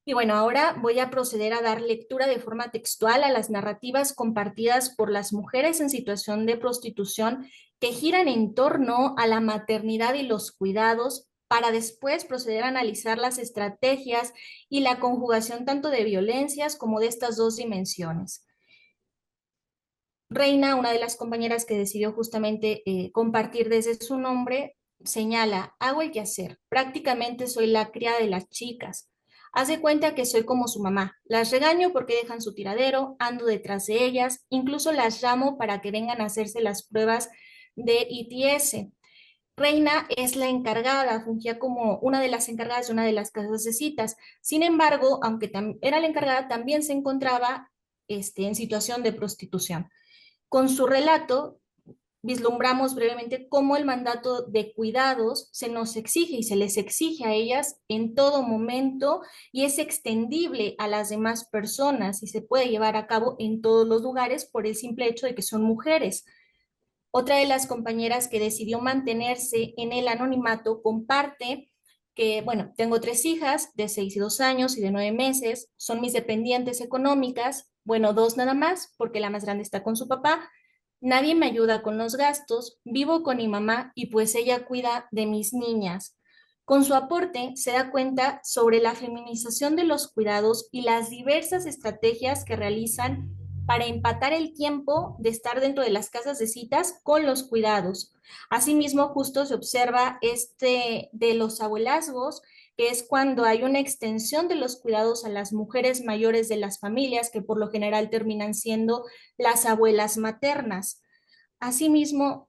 Y bueno, ahora voy a proceder a dar lectura de forma textual a las narrativas compartidas por las mujeres en situación de prostitución que giran en torno a la maternidad y los cuidados, para después proceder a analizar las estrategias y la conjugación tanto de violencias como de estas dos dimensiones. Reina, una de las compañeras que decidió justamente compartir desde su nombre, señala: hago el quehacer, prácticamente soy la cría de las chicas. Haz de cuenta que soy como su mamá. Las regaño porque dejan su tiradero, ando detrás de ellas, incluso las llamo para que vengan a hacerse las pruebas de ITS. Reina es la encargada, fungía como una de las encargadas de una de las casas de citas. Sin embargo, aunque era la encargada, también se encontraba en situación de prostitución. Con su relato, vislumbramos brevemente cómo el mandato de cuidados se nos exige y se les exige a ellas en todo momento, y es extendible a las demás personas y se puede llevar a cabo en todos los lugares por el simple hecho de que son mujeres. Otra de las compañeras que decidió mantenerse en el anonimato comparte que, bueno, tengo 3 hijas de 6 y 2 años y de 9 meses, son mis dependientes económicas, bueno, 2 nada más, porque la más grande está con su papá. Nadie me ayuda con los gastos, vivo con mi mamá y pues ella cuida de mis niñas. Con su aporte se da cuenta sobre la feminización de los cuidados y las diversas estrategias que realizan para empatar el tiempo de estar dentro de las casas de citas con los cuidados. Asimismo, justo se observa de los abuelazgos, que es cuando hay una extensión de los cuidados a las mujeres mayores de las familias, que por lo general terminan siendo las abuelas maternas. Asimismo,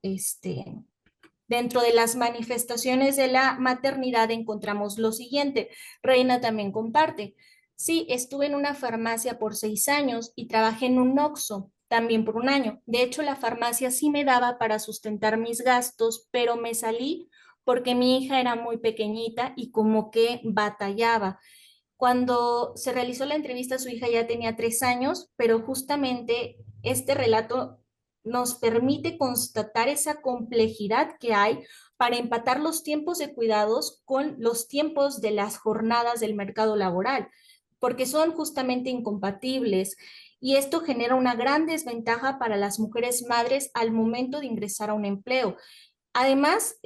dentro de las manifestaciones de la maternidad encontramos lo siguiente. Reina también comparte. Sí, estuve en una farmacia por 6 años y trabajé en un Oxxo también por 1 año. De hecho, la farmacia sí me daba para sustentar mis gastos, pero me salí porque mi hija era muy pequeñita y como que batallaba. Cuando se realizó la entrevista, su hija ya tenía 3 años, pero justamente este relato nos permite constatar esa complejidad que hay para empatar los tiempos de cuidados con los tiempos de las jornadas del mercado laboral, porque son justamente incompatibles. Y esto genera una gran desventaja para las mujeres madres al momento de ingresar a un empleo. Además,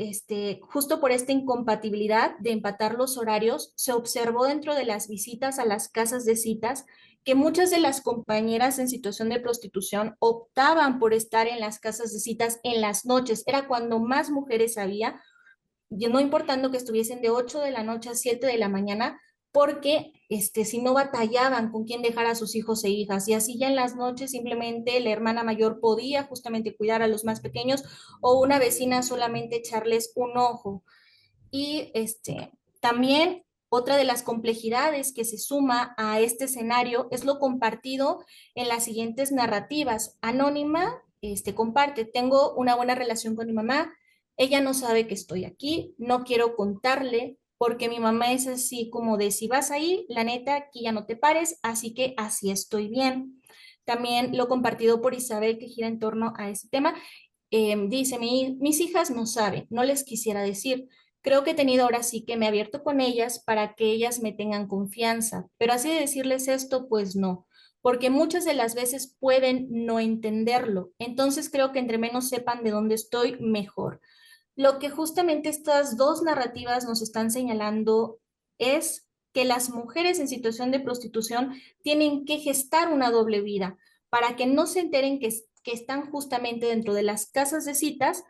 justo por esta incompatibilidad de empatar los horarios, se observó dentro de las visitas a las casas de citas que muchas de las compañeras en situación de prostitución optaban por estar en las casas de citas en las noches. Era cuando más mujeres había, no importando que estuviesen de 8 de la noche a 7 de la mañana, porque si no batallaban con quién dejar a sus hijos e hijas, y así ya en las noches simplemente la hermana mayor podía justamente cuidar a los más pequeños o una vecina solamente echarles un ojo. Y también otra de las complejidades que se suma a este escenario es lo compartido en las siguientes narrativas. Anónima, comparte, tengo una buena relación con mi mamá, ella no sabe que estoy aquí, no quiero contarle, porque mi mamá es así como de si vas ahí, la neta, aquí ya no te pares, así que así estoy bien. También lo compartido por Isabel, que gira en torno a ese tema, dice, mis hijas no saben, no les quisiera decir. Creo que he tenido ahora sí que me he abierto con ellas para que ellas me tengan confianza, pero así de decirles esto, pues no, porque muchas de las veces pueden no entenderlo. Entonces creo que entre menos sepan de dónde estoy, mejor. Lo que justamente estas dos narrativas nos están señalando es que las mujeres en situación de prostitución tienen que gestar una doble vida para que no se enteren que están justamente dentro de las casas de citas,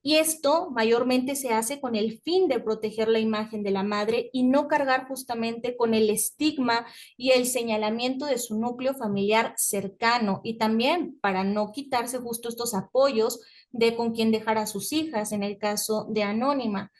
y esto mayormente se hace con el fin de proteger la imagen de la madre y no cargar justamente con el estigma y el señalamiento de su núcleo familiar cercano, y también para no quitarse justo estos apoyos de con quién dejar a sus hijas, en el caso de Anónima.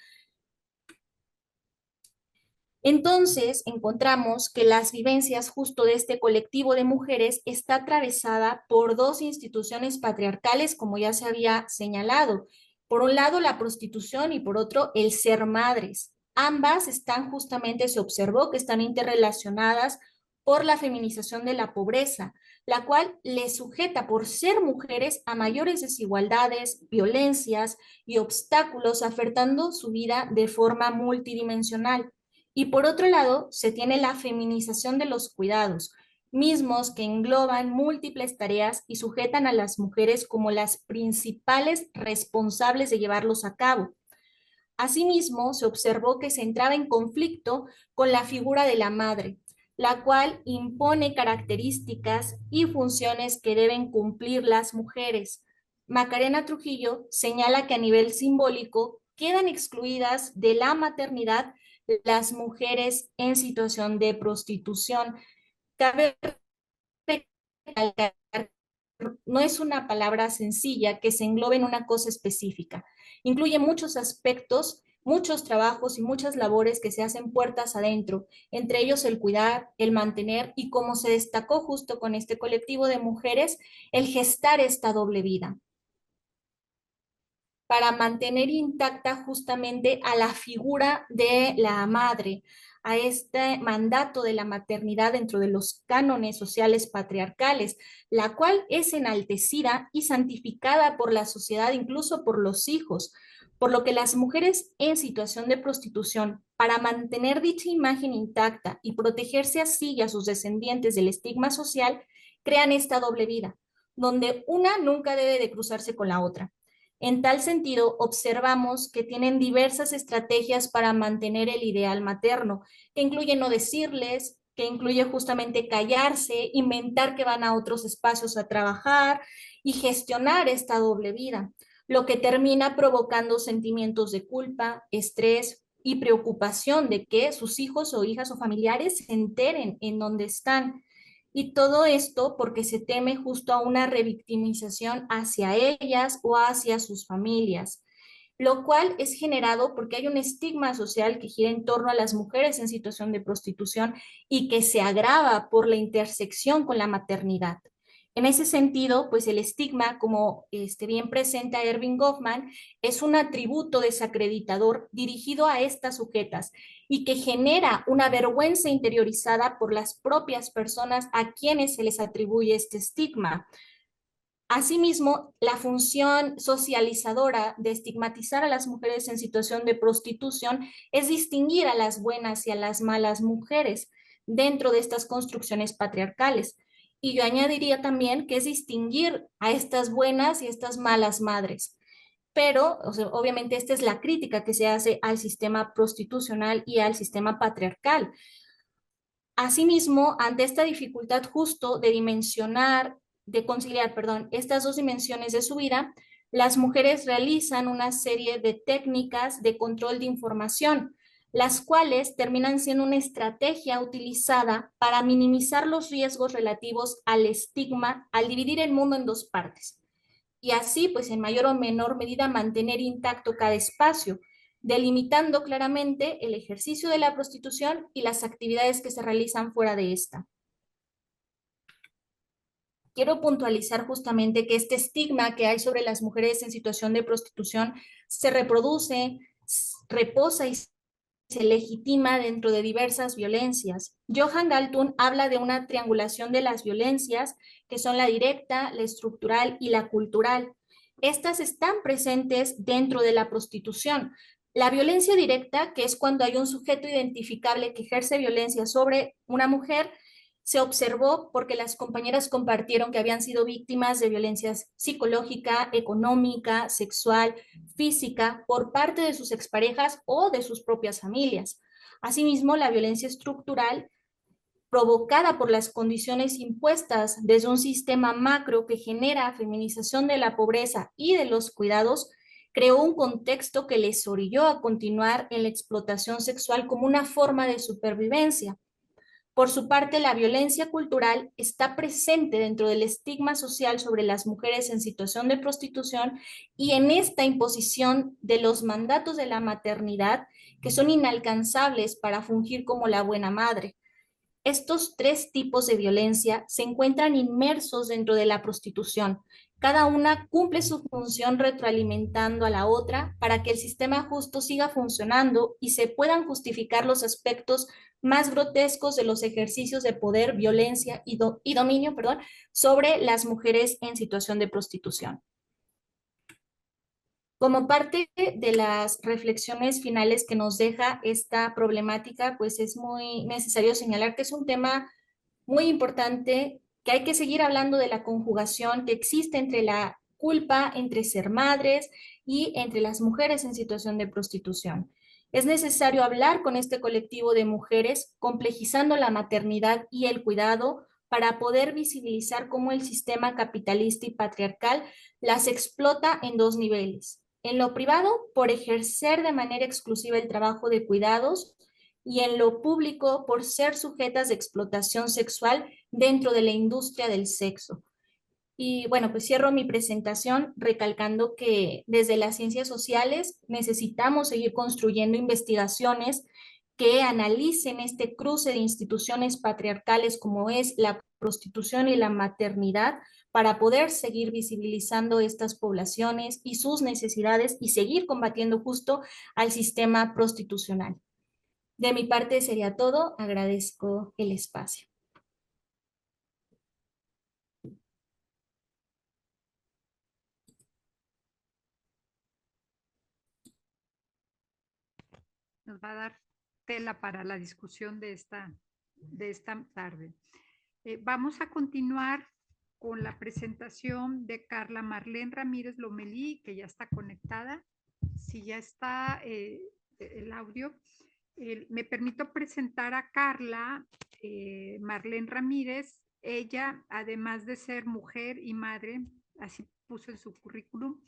Entonces, encontramos que las vivencias justo de este colectivo de mujeres está atravesada por dos instituciones patriarcales, como ya se había señalado. Por un lado, la prostitución y por otro, el ser madres. Ambas están justamente, se observó que están interrelacionadas por la feminización de la pobreza, la cual les sujeta por ser mujeres a mayores desigualdades, violencias y obstáculos, afectando su vida de forma multidimensional. Y por otro lado, se tiene la feminización de los cuidados, mismos que engloban múltiples tareas y sujetan a las mujeres como las principales responsables de llevarlos a cabo. Asimismo, se observó que se entraba en conflicto con la figura de la madre, la cual impone características y funciones que deben cumplir las mujeres. Macarena Trujillo señala que a nivel simbólico quedan excluidas de la maternidad las mujeres en situación de prostitución. Cabe recalcar, no es una palabra sencilla que se englobe en una cosa específica. Incluye muchos aspectos, muchos trabajos y muchas labores que se hacen puertas adentro, entre ellos el cuidar, el mantener y, como se destacó justo con este colectivo de mujeres, el gestar esta doble vida, para mantener intacta justamente a la figura de la madre, a este mandato de la maternidad dentro de los cánones sociales patriarcales, la cual es enaltecida y santificada por la sociedad, incluso por los hijos, por lo que las mujeres en situación de prostitución, para mantener dicha imagen intacta y protegerse así y a sus descendientes del estigma social, crean esta doble vida, donde una nunca debe de cruzarse con la otra. En tal sentido, observamos que tienen diversas estrategias para mantener el ideal materno, que incluye no decirles, que incluye justamente callarse, inventar que van a otros espacios a trabajar y gestionar esta doble vida, lo que termina provocando sentimientos de culpa, estrés y preocupación de que sus hijos o hijas o familiares se enteren en dónde están. Y todo esto porque se teme justo a una revictimización hacia ellas o hacia sus familias, lo cual es generado porque hay un estigma social que gira en torno a las mujeres en situación de prostitución y que se agrava por la intersección con la maternidad. En ese sentido, pues el estigma, como bien presenta Erving Goffman, es un atributo desacreditador dirigido a estas sujetas y que genera una vergüenza interiorizada por las propias personas a quienes se les atribuye este estigma. Asimismo, la función socializadora de estigmatizar a las mujeres en situación de prostitución es distinguir a las buenas y a las malas mujeres dentro de estas construcciones patriarcales. Y yo añadiría también que es distinguir a estas buenas y estas malas madres. Pero, o sea, obviamente, esta es la crítica que se hace al sistema prostitucional y al sistema patriarcal. Asimismo, ante esta dificultad justo de dimensionar, de conciliar, perdón, estas dos dimensiones de su vida, las mujeres realizan una serie de técnicas de control de información, las cuales terminan siendo una estrategia utilizada para minimizar los riesgos relativos al estigma al dividir el mundo en dos partes y así, pues en mayor o menor medida, mantener intacto cada espacio, delimitando claramente el ejercicio de la prostitución y las actividades que se realizan fuera de esta. Quiero puntualizar justamente que este estigma que hay sobre las mujeres en situación de prostitución se reproduce, reposa y se legitima dentro de diversas violencias. Johan Galtung habla de una triangulación de las violencias, que son la directa, la estructural y la cultural. Estas están presentes dentro de la prostitución. La violencia directa, que es cuando hay un sujeto identificable que ejerce violencia sobre una mujer, se observó porque las compañeras compartieron que habían sido víctimas de violencia psicológica, económica, sexual, física por parte de sus exparejas o de sus propias familias. Asimismo, la violencia estructural provocada por las condiciones impuestas desde un sistema macro que genera feminización de la pobreza y de los cuidados, creó un contexto que les orilló a continuar en la explotación sexual como una forma de supervivencia. Por su parte, la violencia cultural está presente dentro del estigma social sobre las mujeres en situación de prostitución y en esta imposición de los mandatos de la maternidad que son inalcanzables para fungir como la buena madre. Estos tres tipos de violencia se encuentran inmersos dentro de la prostitución. Cada una cumple su función retroalimentando a la otra para que el sistema justo siga funcionando y se puedan justificar los aspectos más grotescos de los ejercicios de poder, violencia y dominio, sobre las mujeres en situación de prostitución. Como parte de las reflexiones finales que nos deja esta problemática, pues es muy necesario señalar que es un tema muy importante, que hay que seguir hablando de la conjugación que existe entre la culpa, entre ser madres y entre las mujeres en situación de prostitución. Es necesario hablar con este colectivo de mujeres, complejizando la maternidad y el cuidado para poder visibilizar cómo el sistema capitalista y patriarcal las explota en dos niveles. En lo privado, por ejercer de manera exclusiva el trabajo de cuidados, y en lo público por ser sujetas de explotación sexual dentro de la industria del sexo. Y bueno, pues cierro mi presentación recalcando que desde las ciencias sociales necesitamos seguir construyendo investigaciones que analicen este cruce de instituciones patriarcales como es la prostitución y la maternidad para poder seguir visibilizando estas poblaciones y sus necesidades y seguir combatiendo justo al sistema prostitucional. De mi parte sería todo. Agradezco el espacio. Nos va a dar tela para la discusión de esta tarde. Vamos a continuar con la presentación de Carla Marlene Ramírez Lomelí, que ya está conectada. Si ya está el audio, me permito presentar a Carla Marlene Ramírez. Ella, además de ser mujer y madre, así puso en su currículum,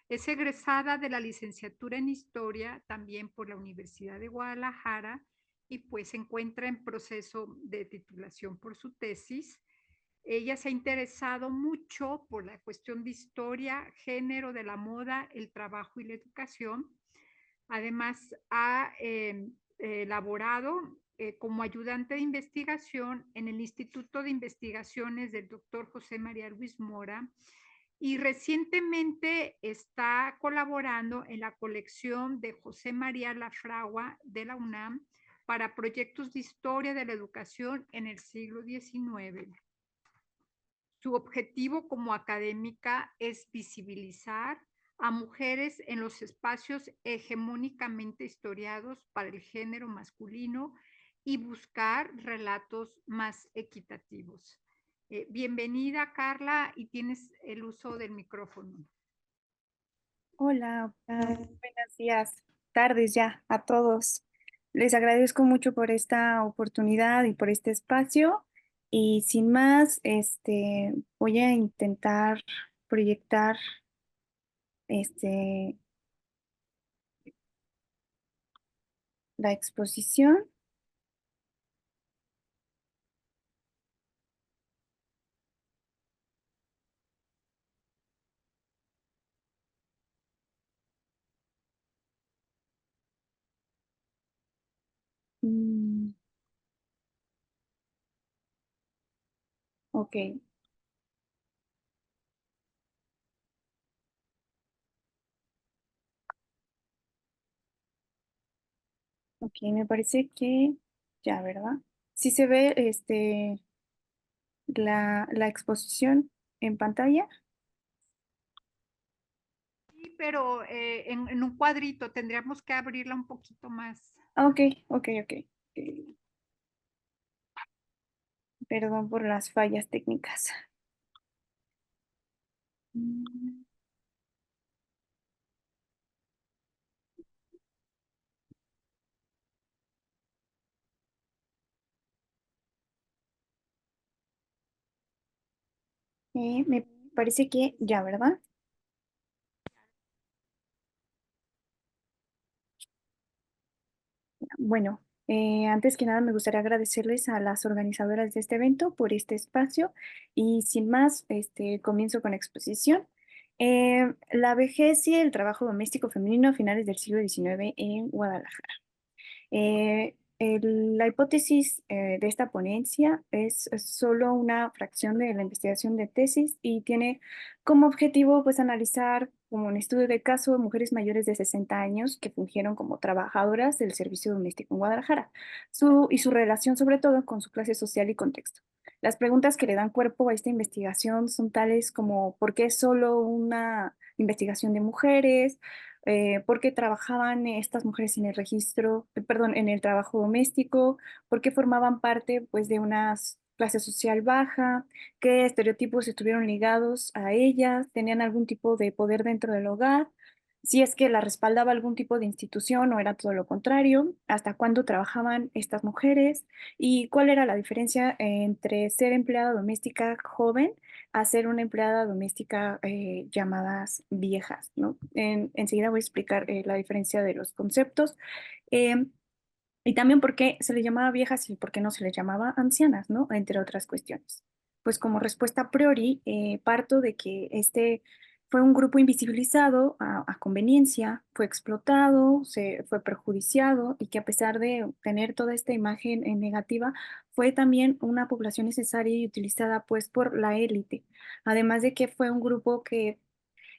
es egresada de la licenciatura en Historia también por la Universidad de Guadalajara y pues se encuentra en proceso de titulación por su tesis. Ella se ha interesado mucho por la cuestión de historia, género de la moda, el trabajo y la educación. Además, ha elaborado como ayudante de investigación en el Instituto de Investigaciones del doctor José María Luis Mora y recientemente está colaborando en la colección de José María Lafragua de la UNAM para proyectos de historia de la educación en el siglo XIX. Su objetivo como académica es visibilizar a mujeres en los espacios hegemónicamente historiados para el género masculino y buscar relatos más equitativos. Bienvenida, Carla, y tienes el uso del micrófono. Hola, buenos días, tardes ya a todos. Les agradezco mucho por esta oportunidad y por este espacio. Y sin más, voy a intentar proyectar este, la exposición. Ok, ok, me parece que ya, ¿verdad? Sí se ve la exposición en pantalla. Sí, pero en un cuadrito tendríamos que abrirla un poquito más. Ok, ok. Perdón por las fallas técnicas. Me parece que ya, ¿verdad? Bueno, antes que nada me gustaría agradecerles a las organizadoras de este evento por este espacio y sin más, comienzo con la exposición. La vejez y el trabajo doméstico femenino a finales del siglo XIX en Guadalajara. La hipótesis de esta ponencia es solo una fracción de la investigación de tesis y tiene como objetivo pues analizar como un estudio de caso de mujeres mayores de 60 años que fungieron como trabajadoras del servicio doméstico en Guadalajara y su relación sobre todo con su clase social y contexto. Las preguntas que le dan cuerpo a esta investigación son tales como ¿por qué solo una investigación de mujeres? ¿Por qué trabajaban estas mujeres en el registro, perdón, en el trabajo doméstico? ¿Por qué formaban parte, pues, de una clase social baja? ¿Qué estereotipos estuvieron ligados a ellas? ¿Tenían algún tipo de poder dentro del hogar? Si es que la respaldaba algún tipo de institución o era todo lo contrario, hasta cuándo trabajaban estas mujeres y cuál era la diferencia entre ser empleada doméstica joven a ser una empleada doméstica llamadas viejas, ¿no? Enseguida voy a explicar la diferencia de los conceptos em, y también por qué se le llamaba viejas y por qué no se les llamaba ancianas, ¿no? Entre otras cuestiones. Pues como respuesta a priori, parto de que este fue un grupo invisibilizado a conveniencia, fue explotado, se fue perjudiciado y que a pesar de tener toda esta imagen negativa, fue también una población necesaria y utilizada pues por la élite. Además de que fue un grupo que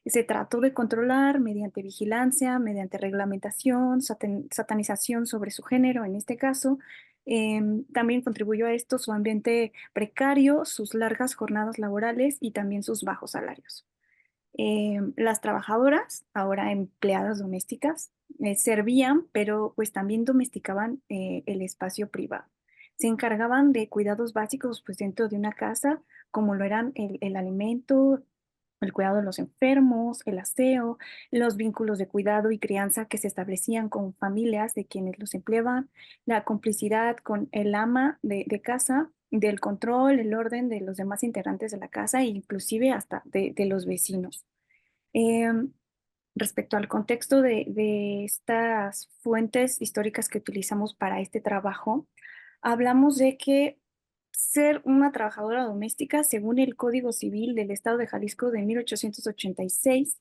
se trató de controlar mediante vigilancia, mediante reglamentación, satanización sobre su género en este caso. También contribuyó a esto su ambiente precario, sus largas jornadas laborales y también sus bajos salarios. Las trabajadoras, ahora empleadas domésticas, servían, pero pues también domesticaban el espacio privado. se encargaban de cuidados básicos pues dentro de una casa, como lo eran el alimento, el cuidado de los enfermos, el aseo, los vínculos de cuidado y crianza que se establecían con familias de quienes los empleaban, la complicidad con el ama de casa, del control, el orden de los demás integrantes de la casa e inclusive hasta de los vecinos. Em, Respecto al contexto de estas fuentes históricas que utilizamos para este trabajo, hablamos de que ser una trabajadora doméstica, según el Código Civil del Estado de Jalisco de 1886,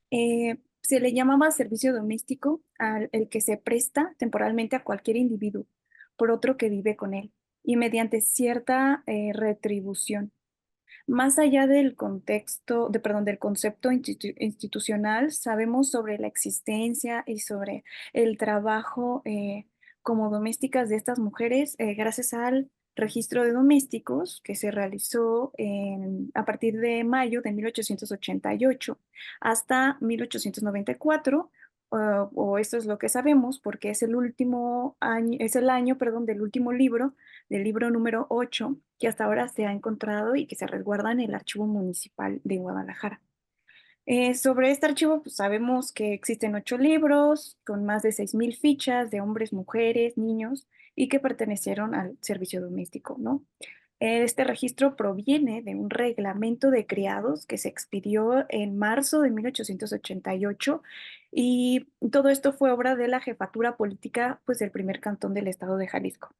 se le llamaba servicio doméstico al el que se presta temporalmente a cualquier individuo por otro que vive con él y mediante cierta retribución. Más allá del contexto, perdón, del concepto institucional, sabemos sobre la existencia y sobre el trabajo como domésticas de estas mujeres gracias al registro de domésticos que se realizó a partir de mayo de 1888 hasta 1894, o esto es lo que sabemos porque es el último año, es el año, perdón, del último libro, del libro número 8, que hasta ahora se ha encontrado y que se resguarda en el Archivo Municipal de Guadalajara. Sobre este archivo, pues sabemos que existen 8 libros con más de 6,000 fichas de hombres, mujeres, niños y que pertenecieron al servicio doméstico, ¿no? Este registro proviene de un reglamento de criados que se expidió en marzo de 1888 y todo esto fue obra de la jefatura política pues, del primer cantón del estado de Jalisco.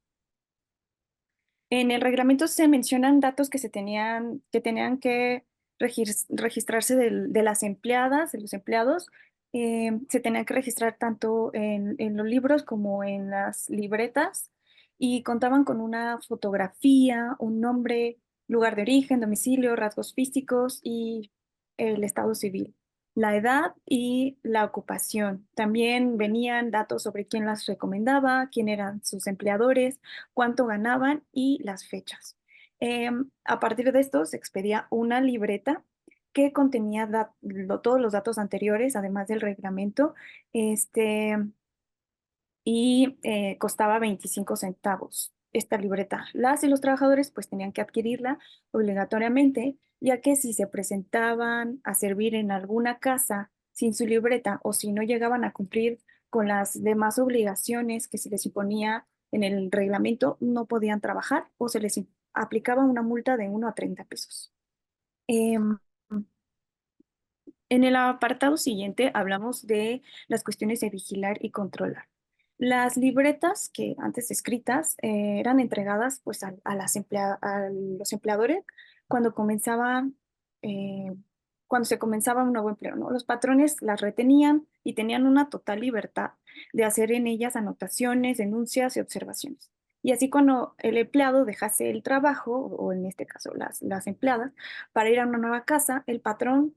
En el reglamento se mencionan datos que tenían que registrarse de las empleadas, de los empleados. Se tenían que registrar tanto en los libros como en las libretas y contaban con una fotografía, un nombre, lugar de origen, domicilio, rasgos físicos y el estado civil, la edad y la ocupación. También venían datos sobre quién las recomendaba, quién eran sus empleadores, cuánto ganaban y las fechas. A partir de esto se expedía una libreta que contenía todos los datos anteriores, además del reglamento, y costaba 25 centavos esta libreta. Las y los trabajadores pues tenían que adquirirla obligatoriamente, ya que si se presentaban a servir en alguna casa sin su libreta o si no llegaban a cumplir con las demás obligaciones que se les imponía en el reglamento, no podían trabajar o se les aplicaba una multa de 1 a 30 pesos. En el apartado siguiente hablamos de las cuestiones de vigilar y controlar. Las libretas que antes escritas eran entregadas pues, a los empleadores cuando eh, cuando se comenzaba un nuevo empleo, ¿no? Los patrones las retenían y tenían una total libertad de hacer en ellas anotaciones, denuncias y observaciones. Y así cuando el empleado dejase el trabajo, o en este caso las empleadas, para ir a una nueva casa, el patrón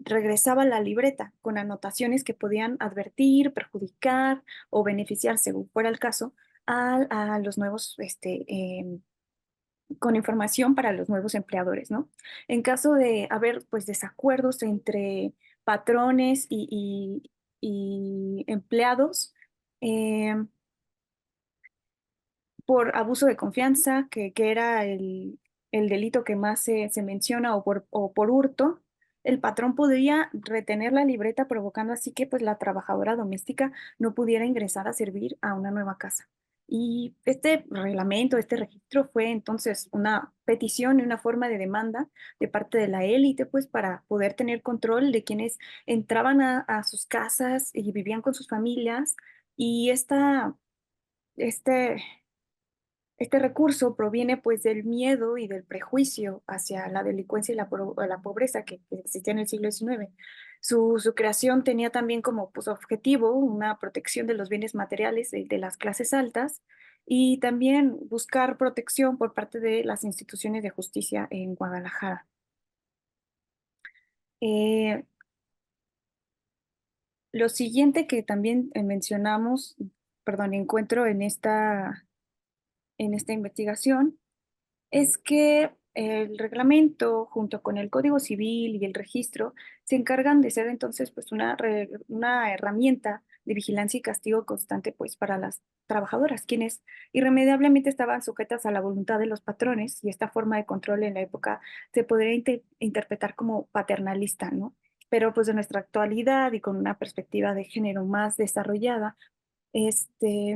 regresaba la libreta con anotaciones que podían advertir, perjudicar o beneficiar, según fuera el caso, a los nuevos, con información para los nuevos empleadores, ¿no? En caso de haber, pues, desacuerdos entre patrones y empleados, por abuso de confianza, que era el delito que más se menciona, o por hurto, el patrón podría retener la libreta, provocando así que pues, la trabajadora doméstica no pudiera ingresar a servir a una nueva casa. Y este reglamento, este registro fue entonces una petición y una forma de demanda de parte de la élite, pues para poder tener control de quienes entraban a sus casas y vivían con sus familias. Y este, este recurso proviene pues del miedo y del prejuicio hacia la delincuencia y la pobreza que existía en el siglo XIX. Su creación tenía también como pues, objetivo una protección de los bienes materiales de las clases altas y también buscar protección por parte de las instituciones de justicia en Guadalajara. Lo siguiente que también mencionamos, perdón, encuentro en esta investigación es que el reglamento, junto con el Código Civil y el registro, se encargan de ser entonces pues, una herramienta de vigilancia y castigo constante pues para las trabajadoras, quienes irremediablemente estaban sujetas a la voluntad de los patrones, y esta forma de control en la época se podría interpretar como paternalista, ¿no? Pero pues en nuestra actualidad y con una perspectiva de género más desarrollada,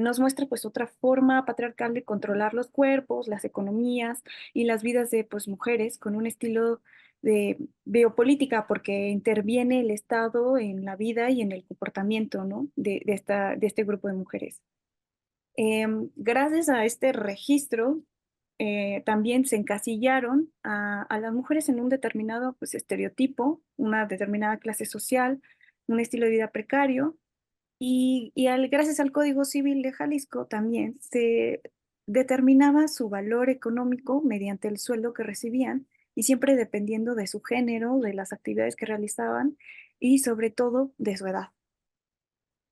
nos muestra pues otra forma patriarcal de controlar los cuerpos, las economías y las vidas de pues mujeres con un estilo de biopolítica, porque interviene el Estado en la vida y en el comportamiento, ¿no? de este grupo de mujeres. Gracias a este registro, también se encasillaron a las mujeres en un determinado pues, estereotipo, una determinada clase social, un estilo de vida precario, y gracias al Código Civil de Jalisco también se determinaba su valor económico mediante el sueldo que recibían, y siempre dependiendo de su género, de las actividades que realizaban y sobre todo de su edad,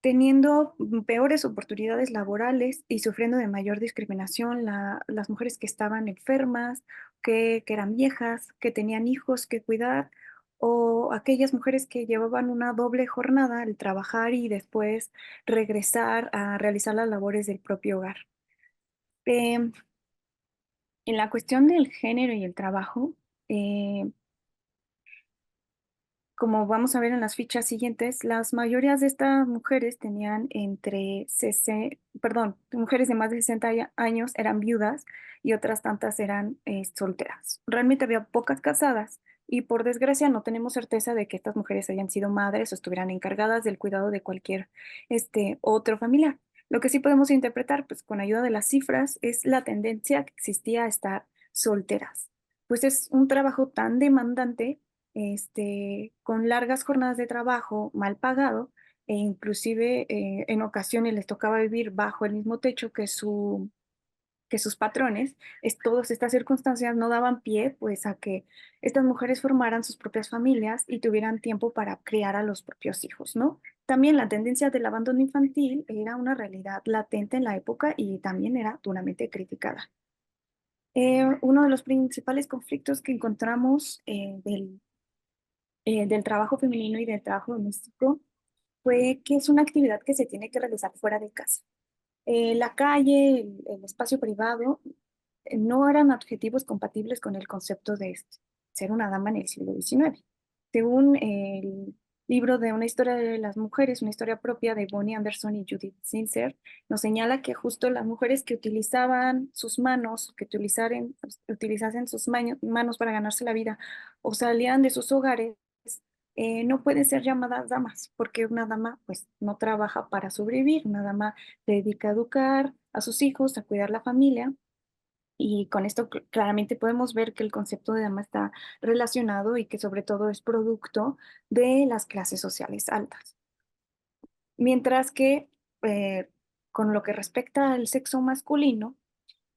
teniendo peores oportunidades laborales y sufriendo de mayor discriminación las mujeres que estaban enfermas, que eran viejas, que tenían hijos que cuidar, o aquellas mujeres que llevaban una doble jornada al trabajar y después regresar a realizar las labores del propio hogar. Em, en la cuestión del género y el trabajo, eh, como vamos a ver en las fichas siguientes, las mayorías de estas mujeres tenían mujeres de más de 60 años eran viudas, y otras tantas eran solteras. Realmente había pocas casadas, y por desgracia no tenemos certeza de que estas mujeres hayan sido madres o estuvieran encargadas del cuidado de cualquier otro familiar. Lo que sí podemos interpretar, pues con ayuda de las cifras, es la tendencia que existía a estar solteras. Pues es un trabajo tan demandante, con largas jornadas de trabajo mal pagado, e inclusive en ocasiones les tocaba vivir bajo el mismo techo que sus patrones. Todas estas circunstancias no daban pie pues a que estas mujeres formaran sus propias familias y tuvieran tiempo para criar a los propios hijos, ¿no? También la tendencia del abandono infantil era una realidad latente en la época y también era duramente criticada. Uno de los principales conflictos que encontramos del trabajo femenino y del trabajo doméstico fue que es una actividad que se tiene que realizar fuera de casa. La calle, el espacio privado, no eran adjetivos compatibles con el concepto de ser una dama en el siglo XIX. Según el libro de Una historia de las mujeres, una historia propia de Bonnie Anderson y Judith Zinsser, nos señala que justo las mujeres que utilizaban sus manos, utilizasen sus manos para ganarse la vida o salían de sus hogares, no pueden ser llamadas damas, porque una dama pues no trabaja para sobrevivir. Una dama se dedica a educar a sus hijos, a cuidar la familia, y con esto claramente podemos ver que el concepto de dama está relacionado y que sobre todo es producto de las clases sociales altas. Mientras que con lo que respecta al sexo masculino,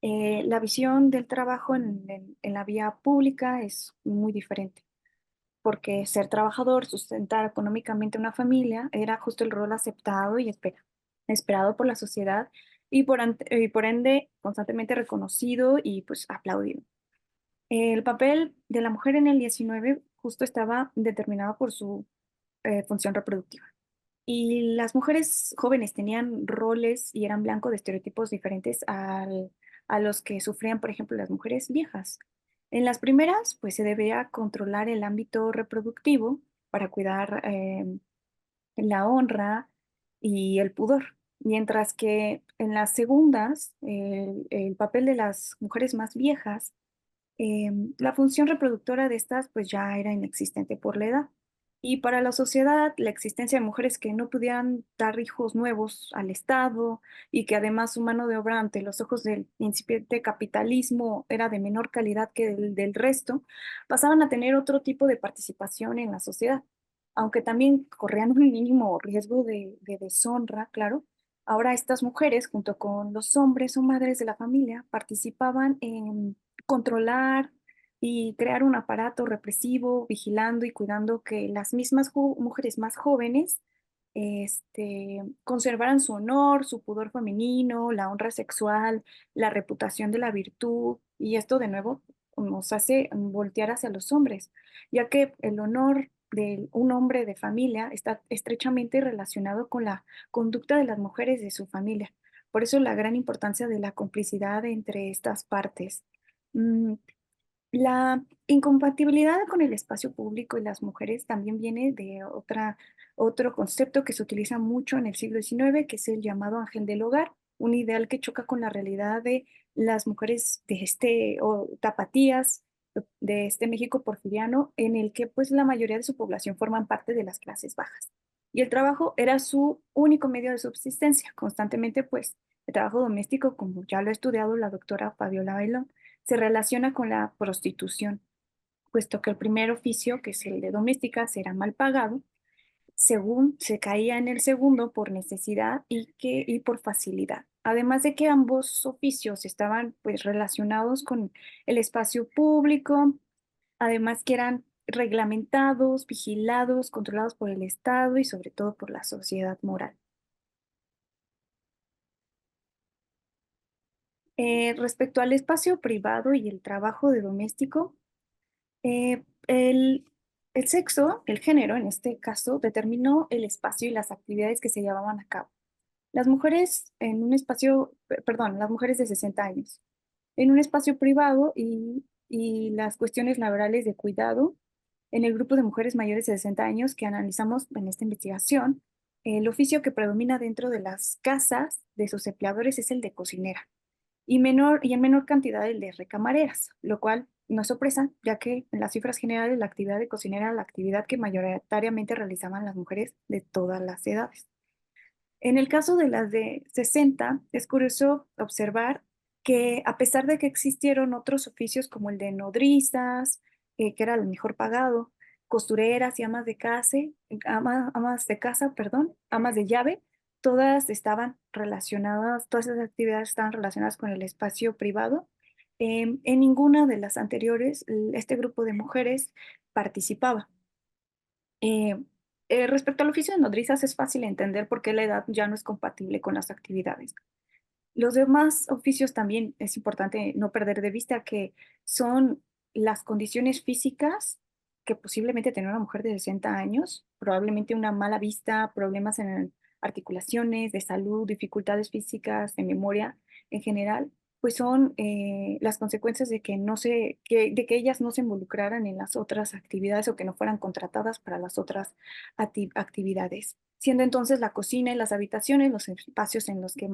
la visión del trabajo en la vía pública es muy diferente, porque ser trabajador, sustentar económicamente una familia, era justo el rol aceptado y esperado por la sociedad, y por ende constantemente reconocido y pues aplaudido. El papel de la mujer en el 19 justo estaba determinado por su función reproductiva. Y las mujeres jóvenes tenían roles y eran blanco de estereotipos diferentes a los que sufrían, por ejemplo, las mujeres viejas. En las primeras, pues se debía controlar el ámbito reproductivo para cuidar la honra y el pudor, mientras que en las segundas, el papel de las mujeres más viejas, la función reproductora de estas pues ya era inexistente por la edad. Y para la sociedad, la existencia de mujeres que no pudieran dar hijos nuevos al Estado, y que además su mano de obra ante los ojos del incipiente capitalismo era de menor calidad que del resto, pasaban a tener otro tipo de participación en la sociedad. Aunque también corrían un mínimo riesgo de deshonra, claro. Ahora estas mujeres, junto con los hombres o madres de la familia, participaban en controlar y crear un aparato represivo, vigilando y cuidando que las mismas mujeres más jóvenes conservaran su honor, su pudor femenino, la honra sexual, la reputación de la virtud. Y esto de nuevo nos hace voltear hacia los hombres, ya que el honor de un hombre de familia está estrechamente relacionado con la conducta de las mujeres de su familia. Por eso la gran importancia de la complicidad entre estas partes. Mm, la incompatibilidad con el espacio público y las mujeres también viene de otro concepto que se utiliza mucho en el siglo XIX, que es el llamado ángel del hogar, un ideal que choca con la realidad de las mujeres de o tapatías de este México porfiriano, en el que pues la mayoría de su población forman parte de las clases bajas. Y el trabajo era su único medio de subsistencia. Constantemente pues el trabajo doméstico, como ya lo ha estudiado la doctora Fabiola Bailón, se relaciona con la prostitución, puesto que el primer oficio, que es el de domésticas, era mal pagado, según se caía en el segundo por necesidad y por facilidad. Además de que ambos oficios estaban pues relacionados con el espacio público, además que eran reglamentados, vigilados, controlados por el Estado y sobre todo por la sociedad moral. Respecto al espacio privado y el trabajo de doméstico, Eh, el, el sexo, el género en este caso, determinó el espacio y las actividades que se llevaban a cabo. Las mujeres en un espacio, perdón, las mujeres de 60 años, en un espacio privado y las cuestiones laborales de cuidado, en el grupo de mujeres mayores de 60 años que analizamos en esta investigación, el oficio que predomina dentro de las casas de sus empleadores es el de cocinera y en menor cantidad el de recamareras, lo cual no es sorpresa, ya que en las cifras generales la actividad de cocinera era la actividad que mayoritariamente realizaban las mujeres de todas las edades. En el caso de las de 60, es curioso observar que a pesar de que existieron otros oficios como el de nodrizas, que era el mejor pagado, costureras y amas de casa, perdón, amas de llave, todas estaban relacionadas, todas esas actividades estaban relacionadas con el espacio privado. En ninguna de las anteriores, este grupo de mujeres participaba. Eh, Respecto al oficio de nodrizas, es fácil entender por qué la edad ya no es compatible con las actividades. Los demás oficios también es importante no perder de vista que son las condiciones físicas que posiblemente tiene una mujer de 60 años, probablemente una mala vista, problemas en articulaciones, de salud, dificultades físicas, de memoria en general, pues son las consecuencias de que de que ellas no se involucraran en las otras actividades o que no fueran contratadas para las otras actividades, siendo entonces la cocina y las habitaciones los espacios en los que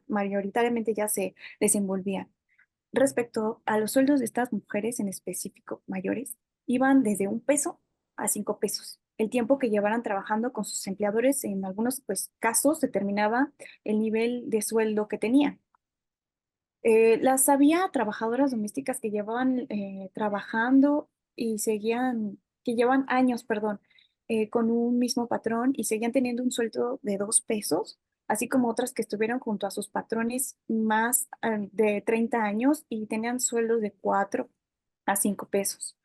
mayoritariamente ya se desenvolvían. Respecto a los sueldos de estas mujeres en específico mayores, iban desde 1 peso a 5 pesos. El tiempo que llevaran trabajando con sus empleadores en algunos pues, casos determinaba el nivel de sueldo que tenían. Las había trabajadoras domésticas que llevaban trabajando y que llevan años, perdón, con un mismo patrón y seguían teniendo un sueldo de 2 pesos, así como otras que estuvieron junto a sus patrones más de 30 años y tenían sueldos de 4 a 5 pesos.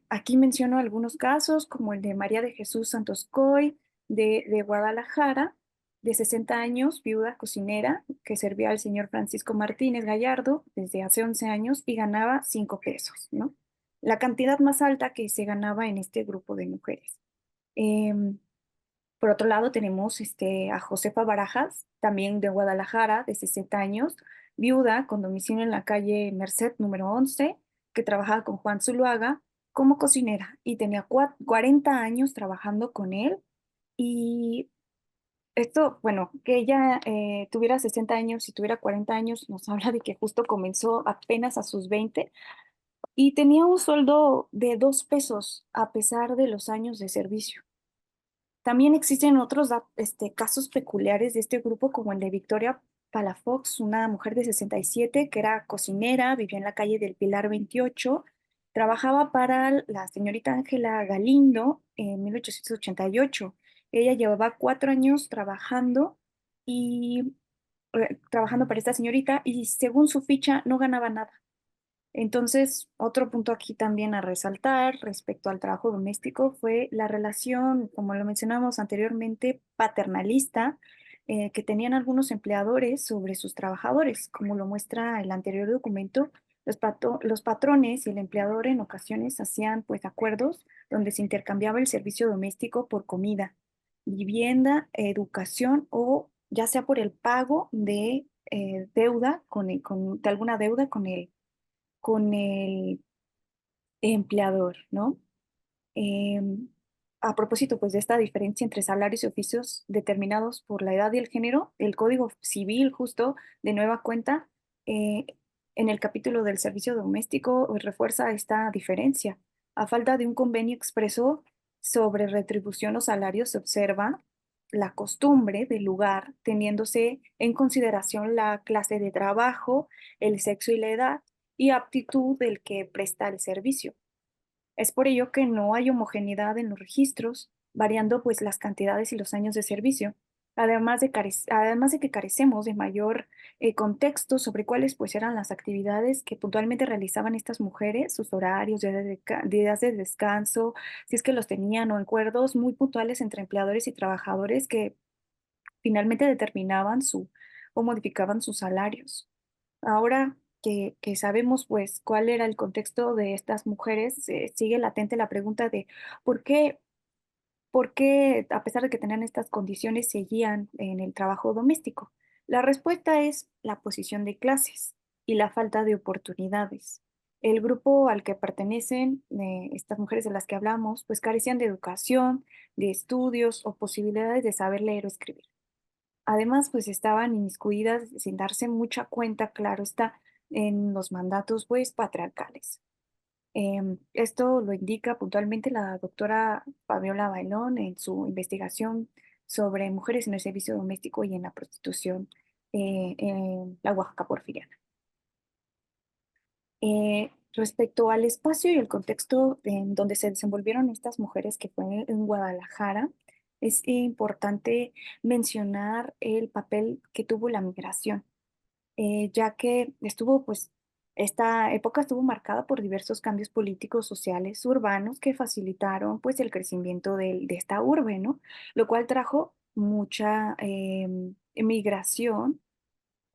Aquí menciono algunos casos, como el de María de Jesús Santos Coy, de Guadalajara, de 60 años, viuda cocinera, que servía al señor Francisco Martínez Gallardo desde hace 11 años y ganaba 5 pesos, ¿no? La cantidad más alta que se ganaba en este grupo de mujeres. Em, por otro lado, tenemos a Josefa Barajas, también de Guadalajara, de 60 años, viuda con domicilio en la calle Merced número 11, que trabajaba con Juan Zuluaga como cocinera y tenía 40 años trabajando con él. Y esto, bueno, que ella tuviera 60 años y tuviera 40 años, nos habla de que justo comenzó apenas a sus 20 y tenía un sueldo de 2 pesos a pesar de los años de servicio. También existen otros casos peculiares de este grupo, como el de Victoria Palafox, una mujer de 67 que era cocinera, vivía en la calle del Pilar 28, trabajaba para la señorita Ángela Galindo en 1888. Ella llevaba 4 años trabajando para esta señorita y según su ficha no ganaba nada. Entonces, otro punto aquí también a resaltar respecto al trabajo doméstico fue la relación, como lo mencionamos anteriormente, paternalista que tenían algunos empleadores sobre sus trabajadores, como lo muestra el anterior documento, Los patrones y el empleador en ocasiones hacían pues acuerdos donde se intercambiaba el servicio doméstico por comida, vivienda, educación o ya sea por el pago de deuda de alguna deuda con el empleador, ¿no? Em, a propósito, pues, de esta diferencia entre salarios y oficios determinados por la edad y el género, el Código Civil, justo de nueva cuenta, eh, en el capítulo del servicio doméstico, refuerza esta diferencia. A falta de un convenio expreso sobre retribución o salario, se observa la costumbre del lugar, teniéndose en consideración la clase de trabajo, el sexo y la edad, y aptitud del que presta el servicio. Es por ello que no hay homogeneidad en los registros, variando pues las cantidades y los años de servicio, además de que carecemos de mayor contexto sobre cuáles pues eran las actividades que puntualmente realizaban estas mujeres, sus horarios, días de descanso, si es que los tenían o acuerdos muy puntuales entre empleadores y trabajadores que finalmente determinaban o modificaban sus salarios. Ahora que sabemos pues cuál era el contexto de estas mujeres, sigue latente la pregunta de ¿por qué, por qué a pesar de que tenían estas condiciones seguían en el trabajo doméstico? La respuesta es la posición de clases y la falta de oportunidades. El grupo al que pertenecen estas mujeres de las que hablamos, pues carecían de educación, de estudios o posibilidades de saber leer o escribir. Además, pues estaban inmiscuidas sin darse mucha cuenta, claro está, en los mandatos pues patriarcales. Esto lo indica puntualmente la doctora Fabiola Bailón en su investigación sobre mujeres en el servicio doméstico y en la prostitución en la Oaxaca porfiriana. Respecto al espacio y el contexto en donde se desenvolvieron estas mujeres, que fue en Guadalajara, es importante mencionar el papel que tuvo la migración, ya que esta época estuvo marcada por diversos cambios políticos, sociales, urbanos que facilitaron pues el crecimiento de esta urbe, ¿no? Lo cual trajo mucha migración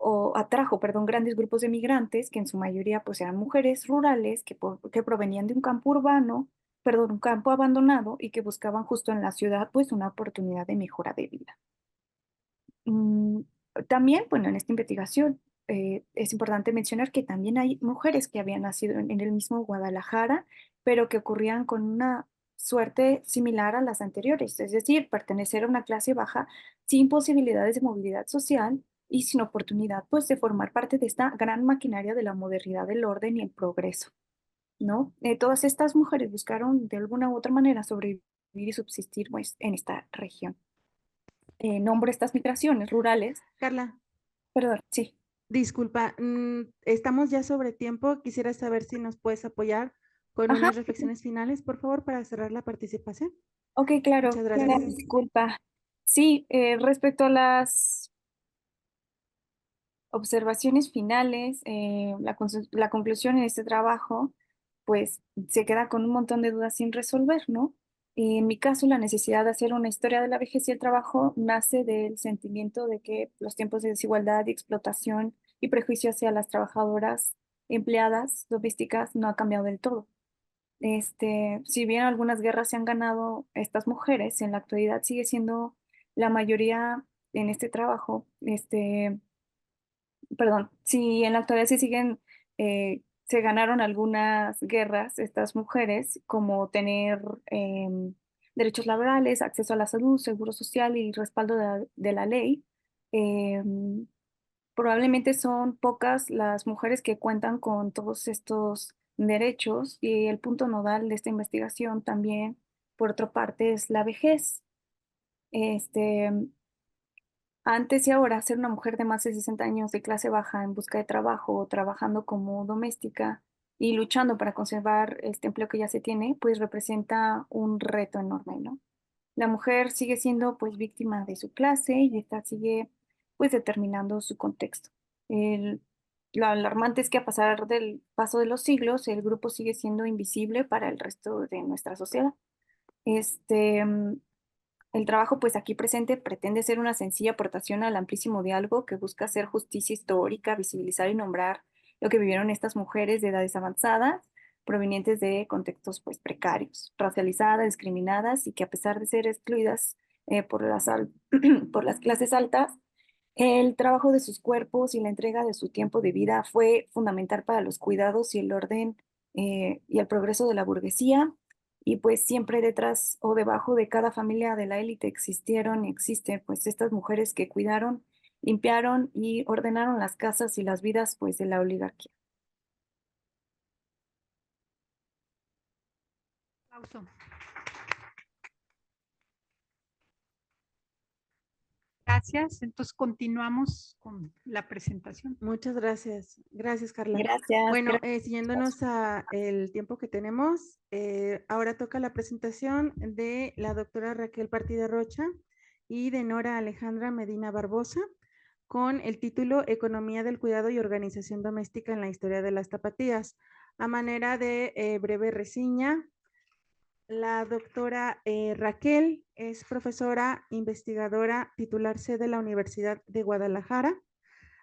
o atrajo, perdón, grandes grupos de migrantes que en su mayoría pues eran mujeres rurales que provenían de un campo urbano, perdón, un campo abandonado y que buscaban justo en la ciudad pues una oportunidad de mejora de vida. Mm, También, bueno, en esta investigación es importante mencionar que también hay mujeres que habían nacido en el mismo Guadalajara, pero que ocurrían con una suerte similar a las anteriores, es decir, pertenecer a una clase baja sin posibilidades de movilidad social y sin oportunidad, pues, de formar parte de esta gran maquinaria de la modernidad, del orden y el progreso, ¿no? Todas estas mujeres buscaron de alguna u otra manera sobrevivir y subsistir, pues, en esta región. Nombro estas migraciones rurales. Carla, Perdón, sí. disculpa, estamos ya sobre tiempo. Quisiera saber si nos puedes apoyar con Ajá, unas reflexiones finales, por favor, para cerrar la participación. ok, claro, Muchas una gracias. disculpa. Sí, respecto a las observaciones finales, la conclusión en este trabajo, pues se queda con un montón de dudas sin resolver, ¿no? En mi caso, la necesidad de hacer una historia de la vejez y el trabajo nace del sentimiento de que los tiempos de desigualdad y explotación y prejuicio hacia las trabajadoras empleadas domésticas no ha cambiado del todo. Si bien algunas guerras se han ganado estas mujeres, en la actualidad sigue siendo la mayoría en este trabajo, perdón, si en la actualidad se ganaron algunas guerras estas mujeres, como tener derechos laborales, acceso a la salud, seguro social y respaldo de la ley. em, Probablemente son pocas las mujeres que cuentan con todos estos derechos y el punto nodal de esta investigación también, por otra parte, es la vejez. Este, Antes y ahora, ser una mujer de más de 60 años de clase baja en busca de trabajo o trabajando como doméstica y luchando para conservar este empleo que ya se tiene, pues representa un reto enorme, ¿no? La mujer sigue siendo pues víctima de su clase y esta sigue pues determinando su contexto. El- lo alarmante es que a pasar del paso de los siglos, el grupo sigue siendo invisible para el resto de nuestra sociedad. Este, mm, el trabajo pues aquí presente pretende ser una sencilla aportación al amplísimo diálogo que busca hacer justicia histórica, visibilizar y nombrar lo que vivieron estas mujeres de edades avanzadas, provenientes de contextos pues precarios, racializadas, discriminadas y que a pesar de ser excluidas por por las clases altas, el trabajo de sus cuerpos y la entrega de su tiempo de vida fue fundamental para los cuidados y el orden y el progreso de la burguesía. Y pues siempre detrás o debajo de cada familia de la élite existieron y existen pues estas mujeres que cuidaron, limpiaron y ordenaron las casas y las vidas pues de la oligarquía. Aplauso. Gracias. Entonces continuamos con la presentación. Muchas gracias. Gracias, Carla. Gracias. Bueno, gracias. siguiéndonos a el tiempo que tenemos, ahora toca la presentación de la doctora Raquel Partida Rocha y de Nora Alejandra Medina Barbosa con el título Economía del cuidado y organización doméstica en la historia de las tapatías. A manera de breve reseña, la doctora Raquel es profesora investigadora titular C de la Universidad de Guadalajara.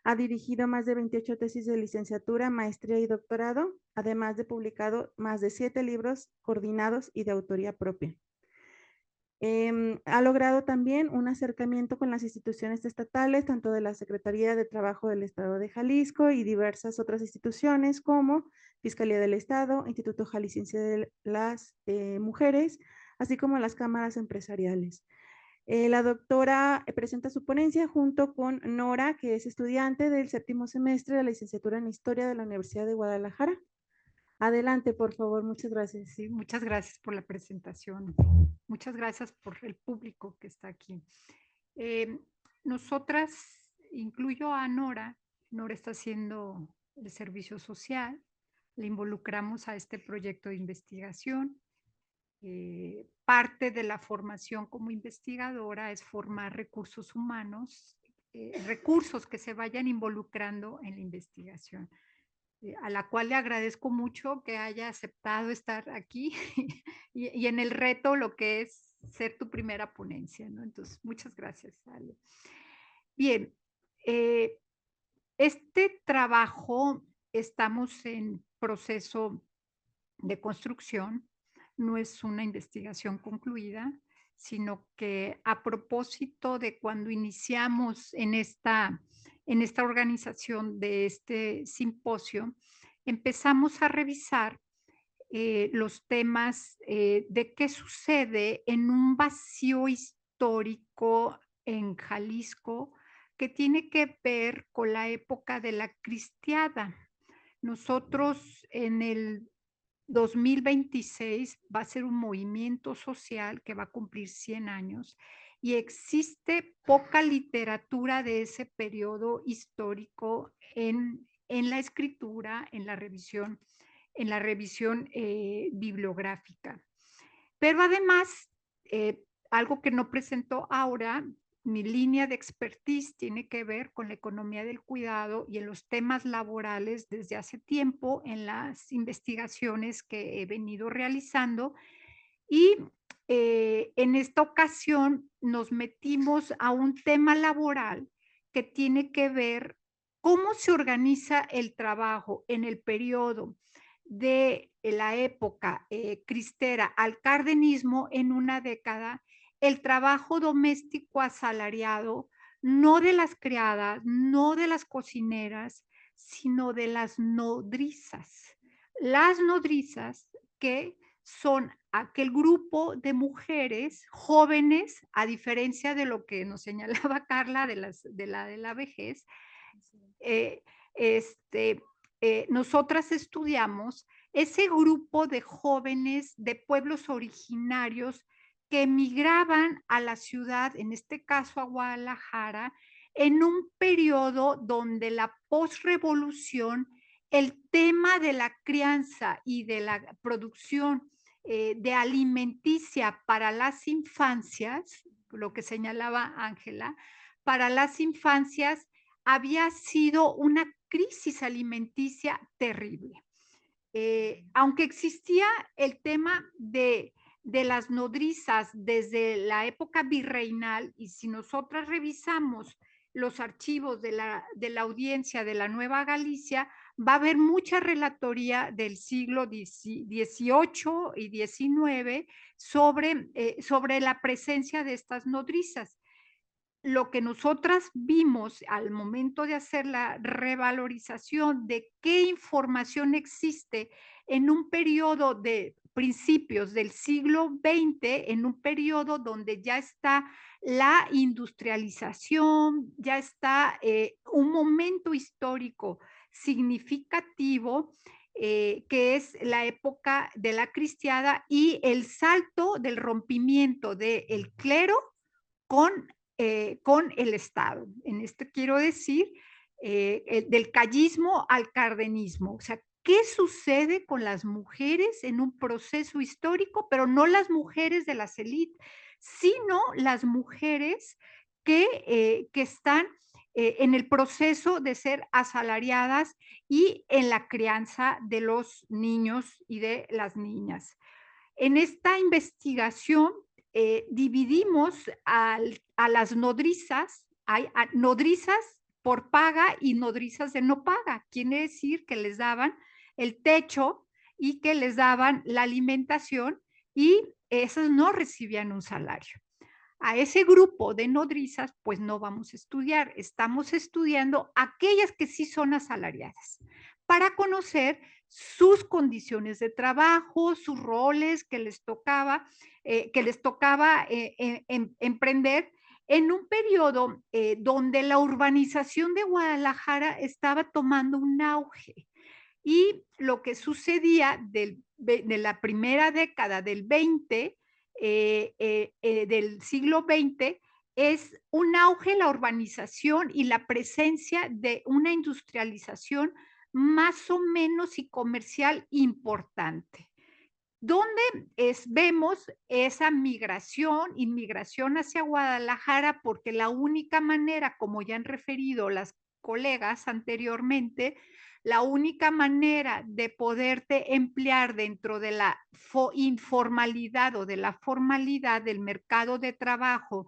Ha dirigido más de 28 tesis de licenciatura, maestría y doctorado, además de publicado más de 7 libros coordinados y de autoría propia. Ha logrado también un acercamiento con las instituciones estatales, tanto de la Secretaría de Trabajo del Estado de Jalisco y diversas otras instituciones como Fiscalía del Estado, Instituto Jalisciense de las Mujeres, así como las cámaras empresariales. La doctora presenta su ponencia junto con Nora, que es estudiante del 7º semestre de la licenciatura en Historia de la Universidad de Guadalajara. Adelante, por favor, muchas gracias. Sí, muchas gracias por la presentación. Muchas gracias por el público que está aquí. Nosotras, incluyo a Nora, Nora está haciendo el servicio social, le involucramos a este proyecto de investigación. Parte de la formación como investigadora es formar recursos humanos, recursos que se vayan involucrando en la investigación, a la cual le agradezco mucho que haya aceptado estar aquí y en el reto lo que es ser tu primera ponencia, ¿no? Entonces, muchas gracias, Ale. Bien, este trabajo estamos en proceso de construcción, no es una investigación concluida, sino que a propósito de cuando iniciamos en esta organización de este simposio, empezamos a revisar los temas de qué sucede en un vacío histórico en Jalisco que tiene que ver con la época de la cristiada. Nosotros en el 2026 va a ser un movimiento social que va a cumplir 100 años y existe poca literatura de ese periodo histórico en la escritura, en la revisión bibliográfica. Pero además, algo que no presento ahora, mi línea de expertise tiene que ver con la economía del cuidado y en los temas laborales desde hace tiempo en las investigaciones que he venido realizando. Y en esta ocasión nos metimos a un tema laboral que tiene que ver cómo se organiza el trabajo en el periodo de la época cristera al cardenismo en una década, el trabajo doméstico asalariado, no de las criadas, no de las cocineras, sino de las nodrizas. Las nodrizas que son aquel grupo de mujeres jóvenes, a diferencia de lo que nos señalaba Carla de la vejez, nosotras estudiamos ese grupo de jóvenes de pueblos originarios que emigraban a la ciudad, en este caso a Guadalajara, en un periodo donde la posrevolución, el tema de la crianza y de la producción de alimenticia para las infancias, lo que señalaba Ángela, para las infancias había sido una crisis alimenticia terrible. Aunque existía el tema de las nodrizas desde la época virreinal, y si nosotras revisamos los archivos de la audiencia de la Nueva Galicia, va a haber mucha relatoría del siglo XVIII y XIX sobre la presencia de estas nodrizas. Lo que nosotras vimos al momento de hacer la revalorización de qué información existe en un periodo de principios del siglo XX, en un periodo donde ya está la industrialización, ya está un momento histórico significativo, que es la época de la cristiada y el salto del rompimiento del clero con el Estado. En esto quiero decir del callismo al cardenismo. O sea, ¿qué sucede con las mujeres en un proceso histórico? Pero no las mujeres de las élites, sino las mujeres que están en el proceso de ser asalariadas y en la crianza de los niños y de las niñas. En esta investigación dividimos a las nodrizas, hay nodrizas por paga y nodrizas de no paga. Quiere decir que les daban el techo y que les daban la alimentación y esas no recibían un salario. A ese grupo de nodrizas, pues no vamos a estudiar, estamos estudiando aquellas que sí son asalariadas para conocer sus condiciones de trabajo, sus roles que les tocaba emprender en un periodo donde la urbanización de Guadalajara estaba tomando un auge. Y lo que sucedía de la primera década del 20, del siglo XX, es un auge en la urbanización y la presencia de una industrialización más o menos y comercial importante, donde vemos esa inmigración hacia Guadalajara, porque la única manera, como ya han referido las colegas anteriormente, la única manera de poderte emplear dentro de la informalidad o de la formalidad del mercado de trabajo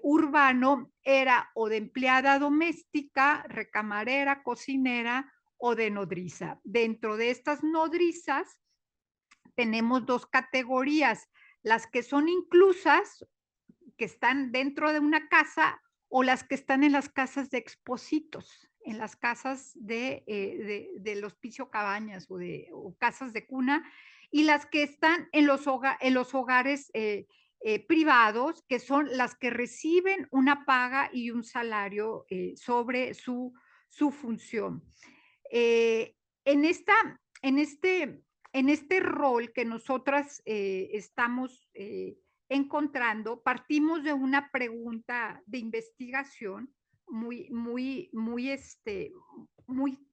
urbano era o de empleada doméstica, recamarera, cocinera o de nodriza. Dentro de estas nodrizas tenemos dos categorías, las que son inclusas, que están dentro de una casa, o las que están en las casas de expósitos, en las casas del hospicio cabañas o casas de cuna, y las que están en los hogares privados, que son las que reciben una paga y un salario sobre su función. En este rol que nosotras estamos encontrando, partimos de una pregunta de investigación muy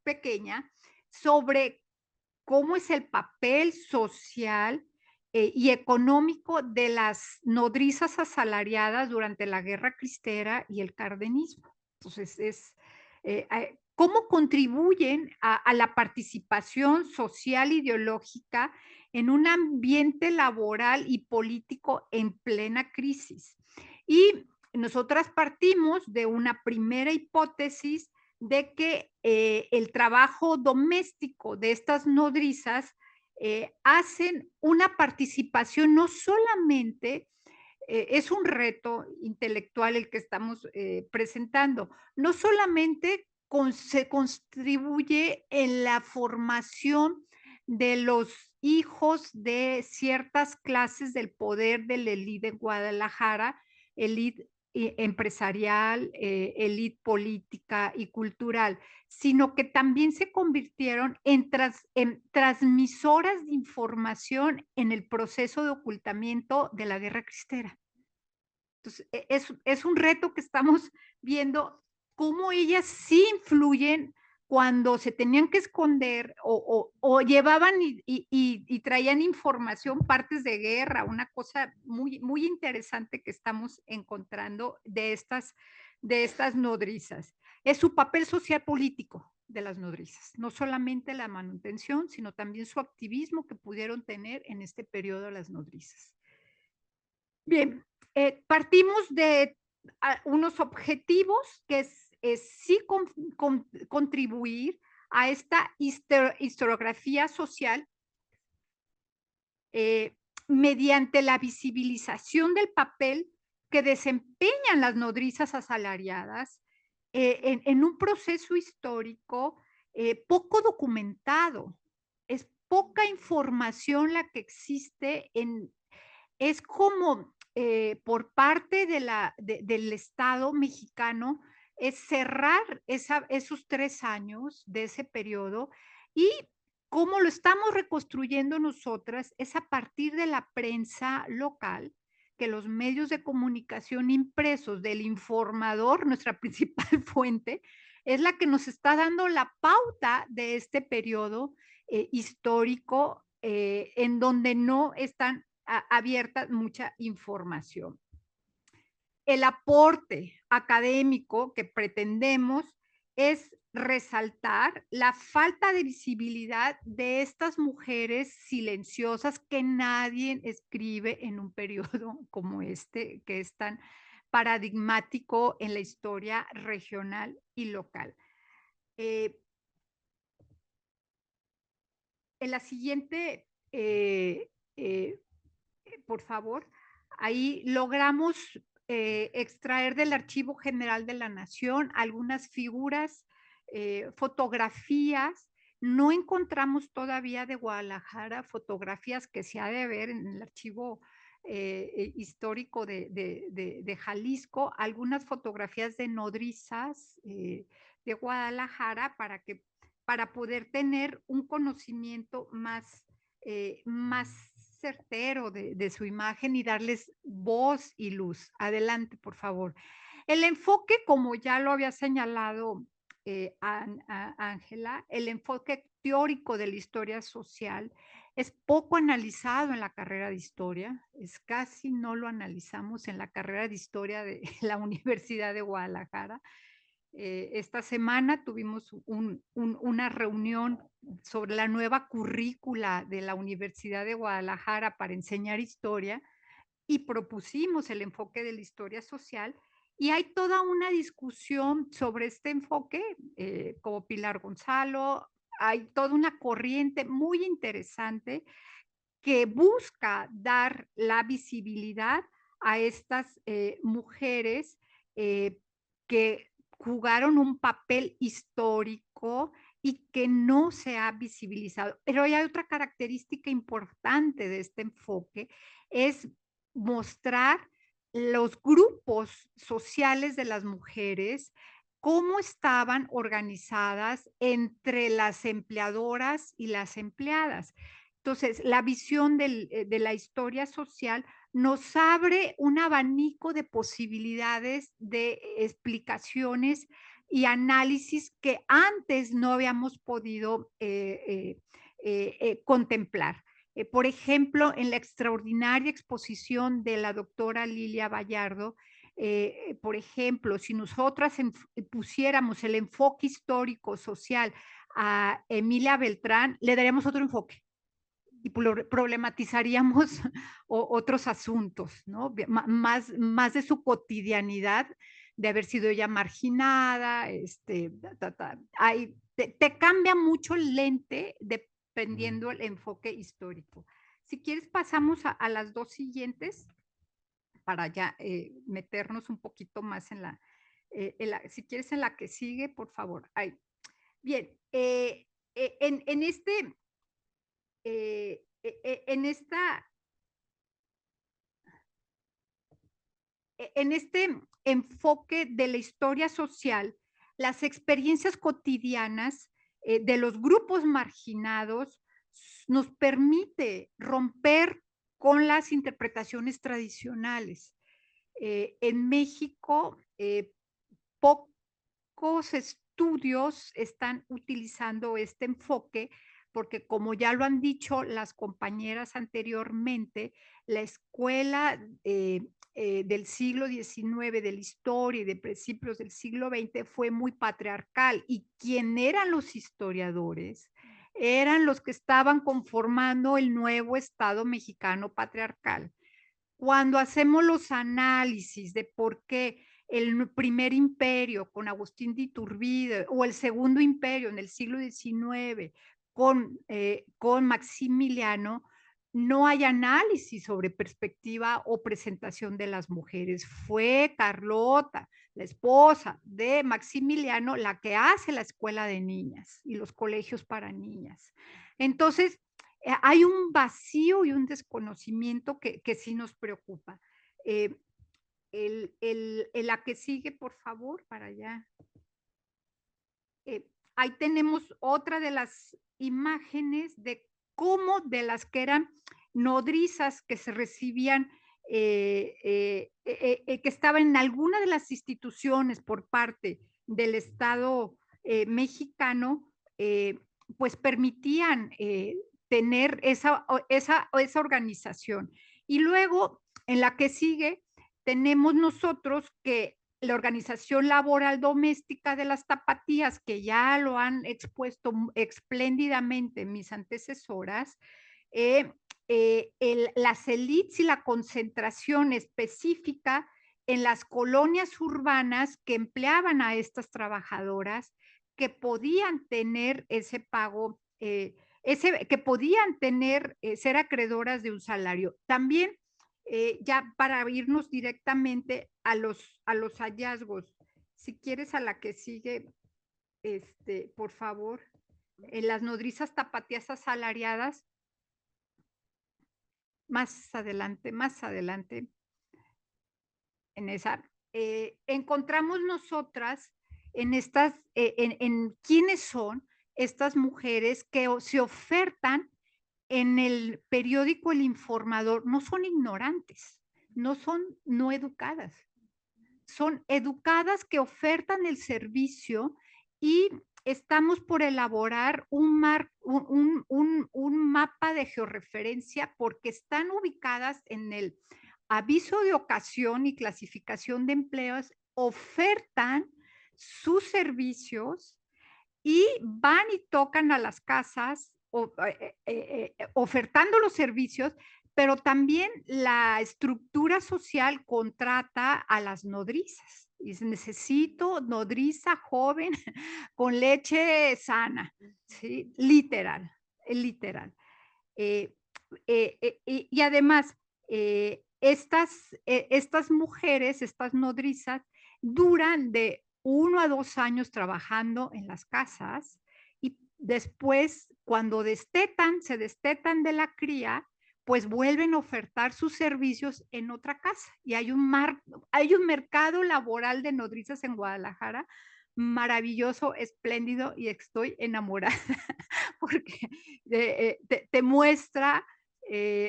pequeña sobre cómo es el papel social y económico de las nodrizas asalariadas durante la Guerra Cristera y el cardenismo. Entonces, cómo contribuyen a la participación social ideológica en un ambiente laboral y político en plena crisis. Y nosotras partimos de una primera hipótesis de que el trabajo doméstico de estas nodrizas hacen una participación no solamente, es un reto intelectual el que estamos presentando, no solamente se contribuye en la formación de los hijos de ciertas clases del poder de la élite de Guadalajara, élite empresarial, élite política y cultural, sino que también se convirtieron en transmisoras de información en el proceso de ocultamiento de la Guerra Cristera. Entonces, es un reto que estamos viendo cómo ellas sí influyen cuando se tenían que esconder o llevaban y traían información, partes de guerra, una cosa muy interesante que estamos encontrando de estas nodrizas. Es su papel social político de las nodrizas, no solamente la manutención, sino también su activismo que pudieron tener en este periodo las nodrizas. Bien, partimos de unos objetivos que es sí contribuir a esta historiografía social mediante la visibilización del papel que desempeñan las nodrizas asalariadas en un proceso histórico poco documentado. Es poca información la que existe es como por parte del Estado mexicano, es cerrar esos 3 años de ese periodo y cómo lo estamos reconstruyendo nosotras es a partir de la prensa local, que los medios de comunicación impresos del informador, nuestra principal fuente, es la que nos está dando la pauta de este periodo histórico en donde no están abierta mucha información. El aporte académico que pretendemos es resaltar la falta de visibilidad de estas mujeres silenciosas que nadie escribe en un periodo como este, que es tan paradigmático en la historia regional y local. En la siguiente por favor, ahí logramos extraer del Archivo General de la Nación algunas figuras, fotografías. No encontramos todavía de Guadalajara fotografías que se ha de ver en el archivo histórico de Jalisco, algunas fotografías de nodrizas de Guadalajara para poder tener un conocimiento más certero de su imagen y darles voz y luz. Adelante, por favor. El enfoque, como ya lo había señalado Ángela, el enfoque teórico de la historia social es poco analizado en la carrera de historia, es casi no lo analizamos en la carrera de historia de la Universidad de Guadalajara. Esta semana tuvimos una reunión sobre la nueva currícula de la Universidad de Guadalajara para enseñar historia y propusimos el enfoque de la historia social y hay toda una discusión sobre este enfoque, como Pilar Gonzalo, hay toda una corriente muy interesante que busca dar la visibilidad a estas mujeres que jugaron un papel histórico y que no se ha visibilizado. Pero hay otra característica importante de este enfoque, es mostrar los grupos sociales de las mujeres, cómo estaban organizadas entre las empleadoras y las empleadas. Entonces, la visión de la historia social nos abre un abanico de posibilidades de explicaciones y análisis que antes no habíamos podido contemplar. Por ejemplo, en la extraordinaria exposición de la doctora Lilia Vallardo, por ejemplo, si nosotras pusiéramos el enfoque histórico social a Emilia Beltrán, le daríamos otro enfoque y problematizaríamos otros asuntos, ¿no? Más de su cotidianidad, de haber sido ella marginada, te cambia mucho el lente dependiendo el enfoque histórico. Si quieres pasamos a las dos siguientes para ya meternos un poquito más en si quieres en la que sigue, por favor. Ahí. Bien, en este en este enfoque de la historia social, las experiencias cotidianas de los grupos marginados nos permite romper con las interpretaciones tradicionales. En México, pocos estudios están utilizando este enfoque porque como ya lo han dicho las compañeras anteriormente, la escuela del siglo XIX, de la historia y de principios del siglo XX fue muy patriarcal y ¿quién eran los historiadores? Eran los que estaban conformando el nuevo Estado mexicano patriarcal. Cuando hacemos los análisis de por qué el primer imperio con Agustín de Iturbide o el segundo imperio en el siglo XIX con Maximiliano, no hay análisis sobre perspectiva o presentación de las mujeres. Fue Carlota, la esposa de Maximiliano, la que hace la escuela de niñas y los colegios para niñas. Entonces, hay un vacío y un desconocimiento que sí nos preocupa. La que sigue, por favor, para allá. Ahí tenemos otra de las imágenes de cómo de las que eran nodrizas que se recibían, que estaban en alguna de las instituciones por parte del Estado mexicano, pues permitían tener esa organización. Y luego, en la que sigue, tenemos nosotros que la organización laboral doméstica de las tapatías, que ya lo han expuesto espléndidamente mis antecesoras, las élites y la concentración específica en las colonias urbanas que empleaban a estas trabajadoras que podían tener ese pago, que podían tener, ser acreedoras de un salario. También ya para irnos directamente a los hallazgos, si quieres a la que sigue, por favor, en las nodrizas tapatías asalariadas, más adelante, en esa, encontramos nosotras en estas, en quiénes son estas mujeres que se ofertan en el periódico El Informador. No son ignorantes, no son no educadas, son educadas que ofertan el servicio y estamos por elaborar un mapa de georreferencia porque están ubicadas en el aviso de ocasión y clasificación de empleos, ofertan sus servicios y van y tocan a las casas ofertando los servicios, pero también la estructura social contrata a las nodrizas. Dice, necesito nodriza joven con leche sana, ¿sí? Literal, literal. Y además, estas mujeres, estas nodrizas, duran de 1 a 2 años trabajando en las casas y después, cuando se destetan de la cría, pues vuelven a ofertar sus servicios en otra casa. Y hay un mercado laboral de nodrizas en Guadalajara maravilloso, espléndido, y estoy enamorada porque te muestra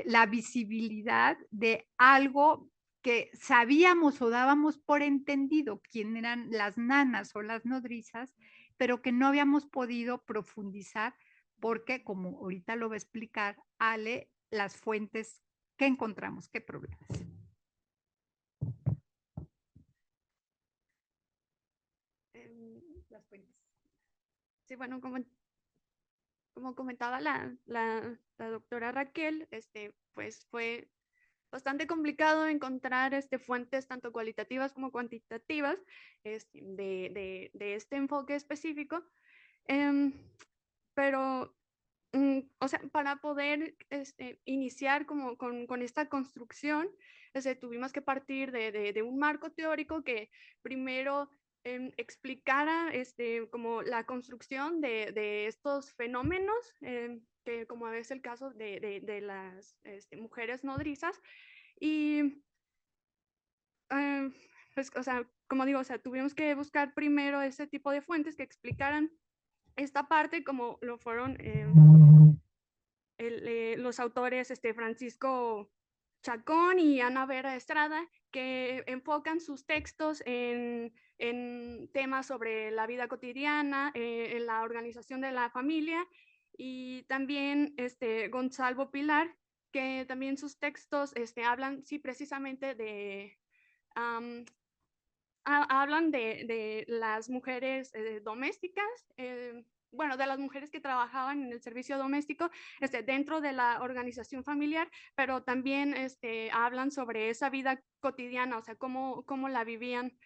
la visibilidad de algo que sabíamos o dábamos por entendido quién eran las nanas o las nodrizas, pero que no habíamos podido profundizar porque, como ahorita lo va a explicar Ale, las fuentes que encontramos, qué problemas. Las fuentes. Sí, bueno, como comentaba la doctora Raquel, pues fue bastante complicado encontrar fuentes tanto cualitativas como cuantitativas de este enfoque específico, pero o sea, para poder iniciar como con esta construcción, tuvimos que partir de un marco teórico que primero explicara como la construcción de estos fenómenos, que como es el caso de las mujeres nodrizas. Y pues, o sea, como digo, o sea, tuvimos que buscar primero ese tipo de fuentes que explicaran esta parte, como lo fueron los autores Francisco Chacón y Ana Vera Estrada, que enfocan sus textos en temas sobre la vida cotidiana, en la organización de la familia, y también Gonzalo Pilar, que también sus textos hablan, sí, precisamente de, hablan de las mujeres domésticas, bueno, de las mujeres que trabajaban en el servicio doméstico dentro de la organización familiar, pero también hablan sobre esa vida cotidiana, o sea, cómo la vivían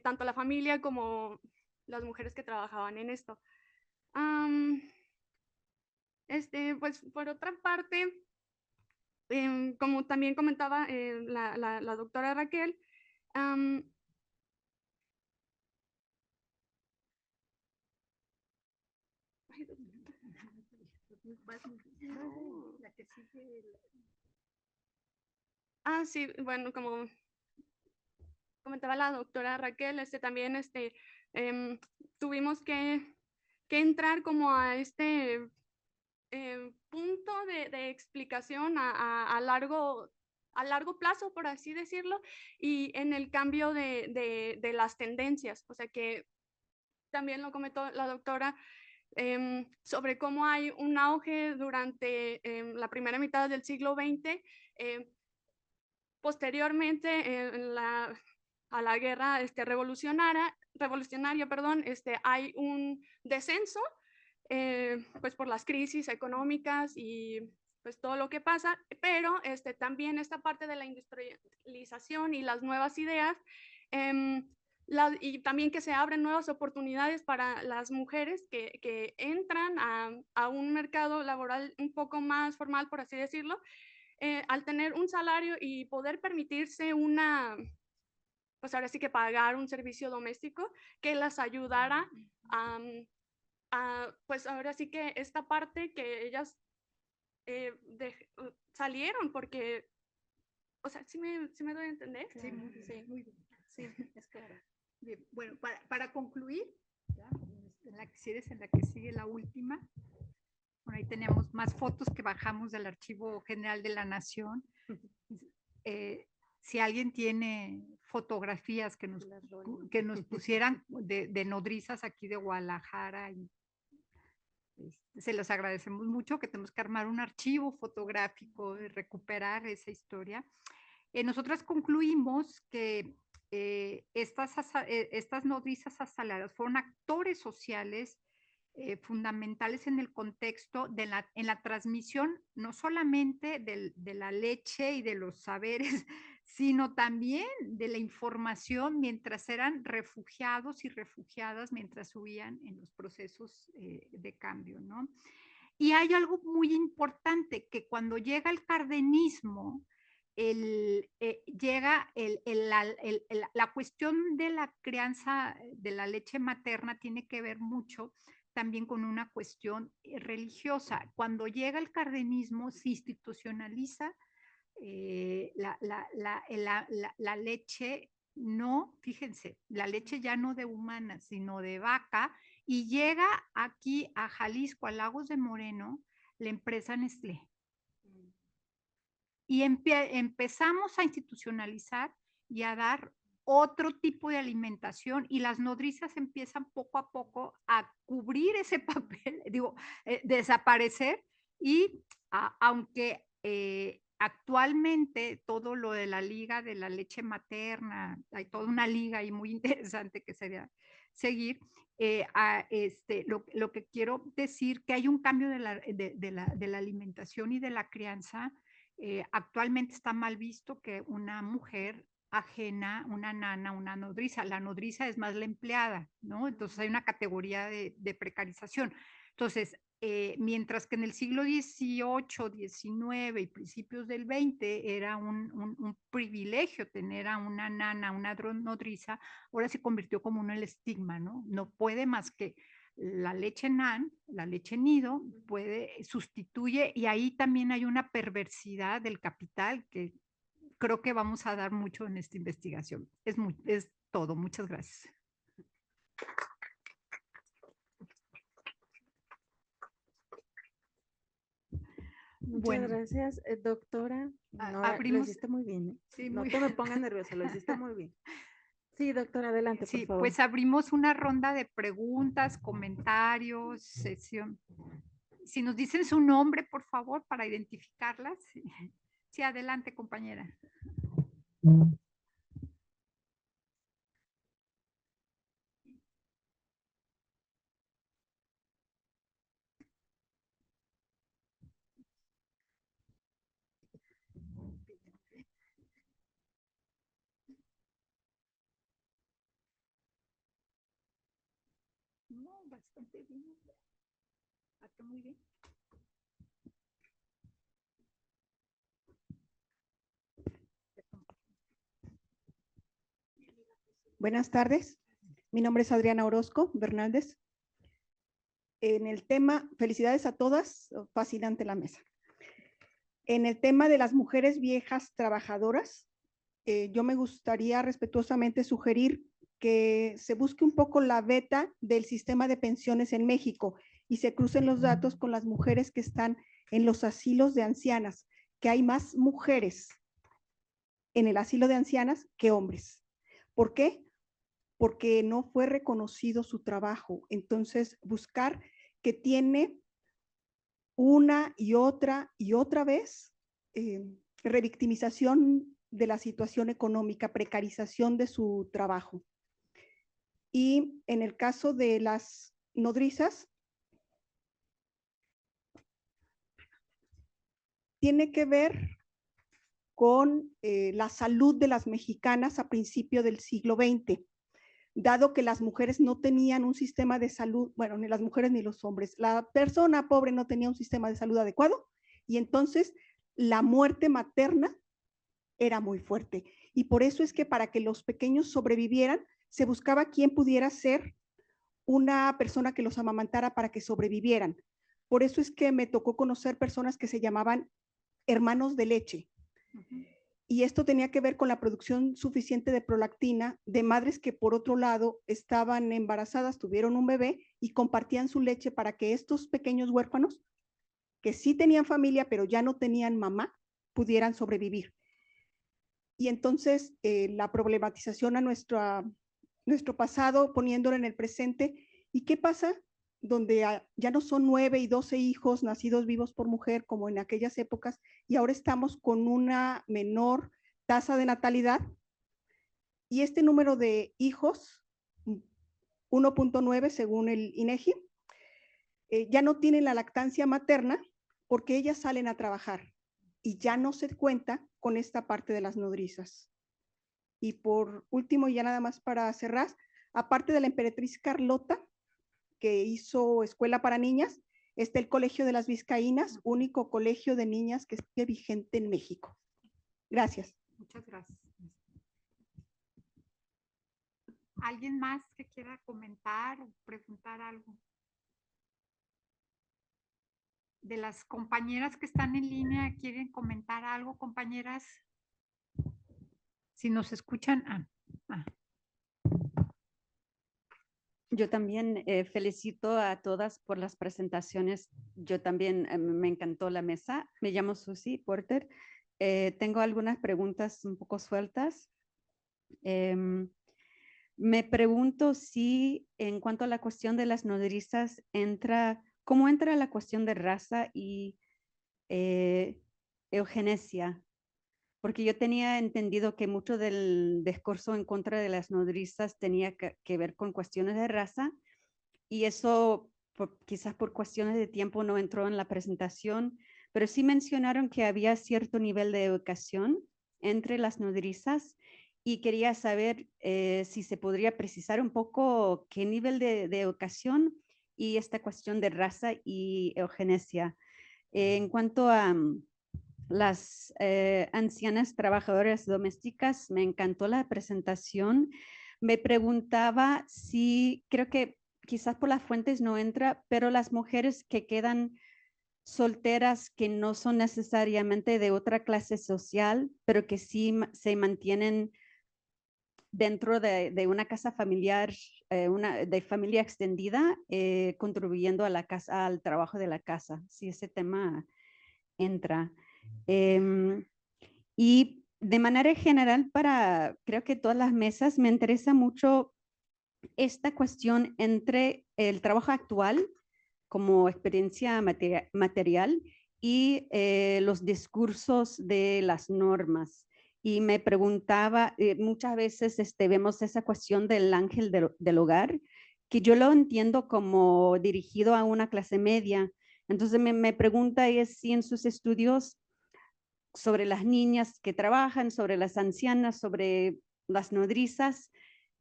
tanto la familia como las mujeres que trabajaban en esto. Pues por otra parte, como también comentaba la doctora Raquel, sí, bueno, como comentaba la doctora Raquel, también tuvimos que entrar como a punto de explicación a largo plazo, por así decirlo, y en el cambio de las tendencias. O sea que también lo comentó la doctora sobre cómo hay un auge durante la primera mitad del siglo XX. Posteriormente, a la guerra revolucionaria, perdón, hay un descenso, pues por las crisis económicas y pues todo lo que pasa, pero también esta parte de la industrialización y las nuevas ideas, y también que se abren nuevas oportunidades para las mujeres que entran a un mercado laboral un poco más formal, por así decirlo, al tener un salario y poder permitirse pues ahora sí que pagar un servicio doméstico que las ayudara pues ahora sí que esta parte que ellas salieron, porque, o sea, ¿sí me doy a entender? Sí, muy bien, muy bien. Sí, es claro. Bien, bueno, para concluir, ¿ya? En la que sigue la última. Bueno, ahí tenemos más fotos que bajamos del Archivo General de la Nación. Si alguien tiene fotografías que nos pusieran de nodrizas aquí de Guadalajara, se los agradecemos mucho, que tenemos que armar un archivo fotográfico y recuperar esa historia. Nosotras concluimos que estas nodrizas asaladas fueron actores sociales fundamentales en el contexto en la transmisión no solamente de la leche y de los saberes, sino también de la información mientras eran refugiados y refugiadas, mientras huían en los procesos de cambio, ¿no? Y hay algo muy importante, que cuando llega el cardenismo, llega la cuestión de la crianza de la leche materna tiene que ver mucho también con una cuestión religiosa. Cuando llega el cardenismo se institucionaliza la leche, no, fíjense, la leche ya no de humana, sino de vaca, y llega aquí a Jalisco, a Lagos de Moreno, la empresa Nestlé. Y empezamos a institucionalizar y a dar otro tipo de alimentación, y las nodrizas empiezan poco a poco a cubrir ese papel, digo, desaparecer, y aunque actualmente todo lo de la liga de la leche materna, hay toda una liga ahí muy interesante que sería seguir, lo que quiero decir que hay un cambio de la alimentación y de la crianza. Actualmente está mal visto que una mujer ajena, una nana, una nodriza. La nodriza es más la empleada, ¿no? Entonces hay una categoría de precarización. Entonces, mientras que en el siglo XVIII, XIX y principios del XX era un privilegio tener a una nana, una nodriza, ahora se convirtió como un estigma, ¿no? No puede más que la leche NAN, la leche nido, sustituye, y ahí también hay una perversidad del capital que creo que vamos a dar mucho en esta investigación. Es todo. Muchas gracias. Muchas gracias, doctora. Lo hiciste muy bien. Sí, no te me pongas nerviosa, lo hiciste muy bien. Sí, doctora, adelante, sí, por favor. pues abrimos una ronda de preguntas, comentarios, sesión. Si nos dicen su nombre, por favor, para identificarlas. Sí, adelante, compañera. Muy bien. Buenas tardes. Mi nombre es Adriana Orozco Bernaldez. En el tema, felicidades a todas, fascinante la mesa. En el tema de las mujeres viejas trabajadoras, yo me gustaría respetuosamente sugerir que se busque un poco la beta del sistema de pensiones en México y se crucen los datos con las mujeres que están en los asilos de ancianas, que hay más mujeres en el asilo de ancianas que hombres. ¿Por qué? Porque no fue reconocido su trabajo. Entonces, buscar que tiene una y otra vez revictimización de la situación económica, precarización de su trabajo. Y en el caso de las nodrizas, tiene que ver con la salud de las mexicanas a principio del siglo XX, dado que las mujeres no tenían un sistema de salud, bueno, ni las mujeres ni los hombres, la persona pobre no tenía un sistema de salud adecuado y entonces la muerte materna era muy fuerte. Y por eso es que para que los pequeños sobrevivieran, se buscaba quien pudiera ser una persona que los amamantara para que sobrevivieran. Por eso es que me tocó conocer personas que se llamaban hermanos de leche. Y esto tenía que ver con la producción suficiente de prolactina de madres que por otro lado estaban embarazadas, tuvieron un bebé y compartían su leche para que estos pequeños huérfanos, que sí tenían familia pero ya no tenían mamá, pudieran sobrevivir. Y entonces la problematización a nuestro pasado, poniéndolo en el presente. ¿Y qué pasa? Donde ya no son 9 y 12 hijos nacidos vivos por mujer como en aquellas épocas, y ahora estamos con una menor tasa de natalidad. Y este número de hijos, 1.9 según el INEGI, ya no tienen la lactancia materna porque ellas salen a trabajar y ya no se cuenta con esta parte de las nodrizas. Y por último, ya nada más para cerrar, aparte de la emperatriz Carlota, que hizo escuela para niñas, está el Colegio de las Vizcaínas, único colegio de niñas que esté vigente en México. Gracias. Muchas gracias. ¿Alguien más que quiera comentar o preguntar algo? De las compañeras que están en línea, ¿quieren comentar algo, compañeras? Si nos escuchan. Yo también felicito a todas por las presentaciones. Yo también me encantó la mesa. Me llamo Susi Porter. Tengo algunas preguntas un poco sueltas. Me pregunto si en cuanto a la cuestión de las nodrizas ¿cómo entra la cuestión de raza y eugenesia? Porque yo tenía entendido que mucho del discurso en contra de las nodrizas tenía que ver con cuestiones de raza y eso quizás por cuestiones de tiempo no entró en la presentación, pero sí mencionaron que había cierto nivel de educación entre las nodrizas y quería saber si se podría precisar un poco qué nivel de educación y esta cuestión de raza y eugenesia. En cuanto a las ancianas trabajadoras domésticas, me encantó la presentación. Me preguntaba si, creo que quizás por las fuentes no entra, pero las mujeres que quedan solteras, que no son necesariamente de otra clase social, pero que sí se mantienen dentro de una casa familiar, de familia extendida, contribuyendo a la casa, al trabajo de la casa. Si ese tema entra. Y de manera general, creo que todas las mesas, me interesa mucho esta cuestión entre el trabajo actual como experiencia material y los discursos de las normas. Y me preguntaba, muchas veces vemos esa cuestión del ángel del hogar, que yo lo entiendo como dirigido a una clase media. Entonces me pregunta es si en sus estudios sobre las niñas que trabajan, sobre las ancianas, sobre las nodrizas,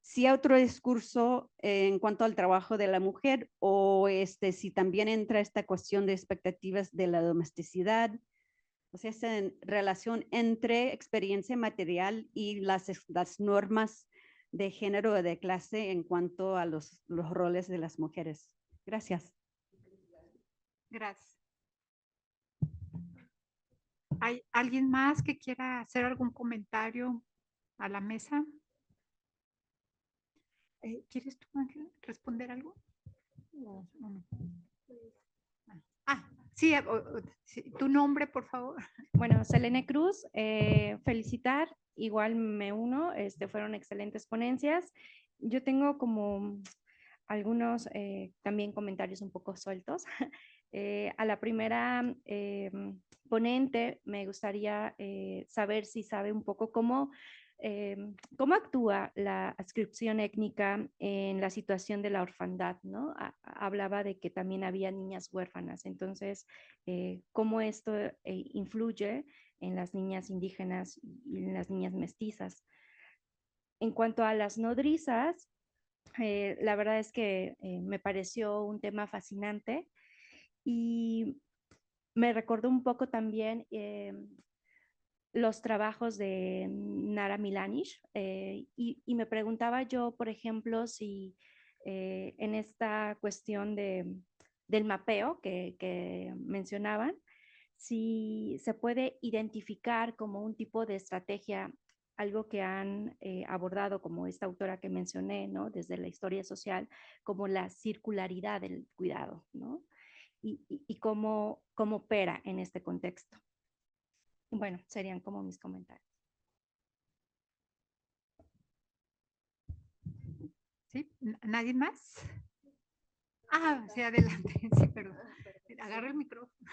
si hay otro discurso en cuanto al trabajo de la mujer o si también entra esta cuestión de expectativas de la domesticidad, o sea, esa relación entre experiencia material y las normas de género o de clase en cuanto a los roles de las mujeres. Gracias. Gracias. ¿Hay alguien más que quiera hacer algún comentario a la mesa? ¿Quieres tú, Ángela, responder algo? No. Sí, sí, tu nombre, por favor. Bueno, Selene Cruz, felicitar, igual me uno, fueron excelentes ponencias. Yo tengo como algunos también comentarios un poco sueltos. A la primera ponente me gustaría saber si sabe un poco cómo actúa la adscripción étnica en la situación de la orfandad, ¿no? Hablaba de que también había niñas huérfanas, entonces, cómo esto influye en las niñas indígenas y en las niñas mestizas. En cuanto a las nodrizas, la verdad es que me pareció un tema fascinante y me recordó un poco también los trabajos de Nara Milanish y me preguntaba yo, por ejemplo, si en esta cuestión del mapeo que mencionaban, si se puede identificar como un tipo de estrategia, algo que han abordado como esta autora que mencioné, ¿no? Desde la historia social, como la circularidad del cuidado, ¿no? Y cómo opera en este contexto. Bueno, serían como mis comentarios. ¿Sí? ¿Nadie más? Sí, adelante. Sí, perdón. Agarra el micrófono.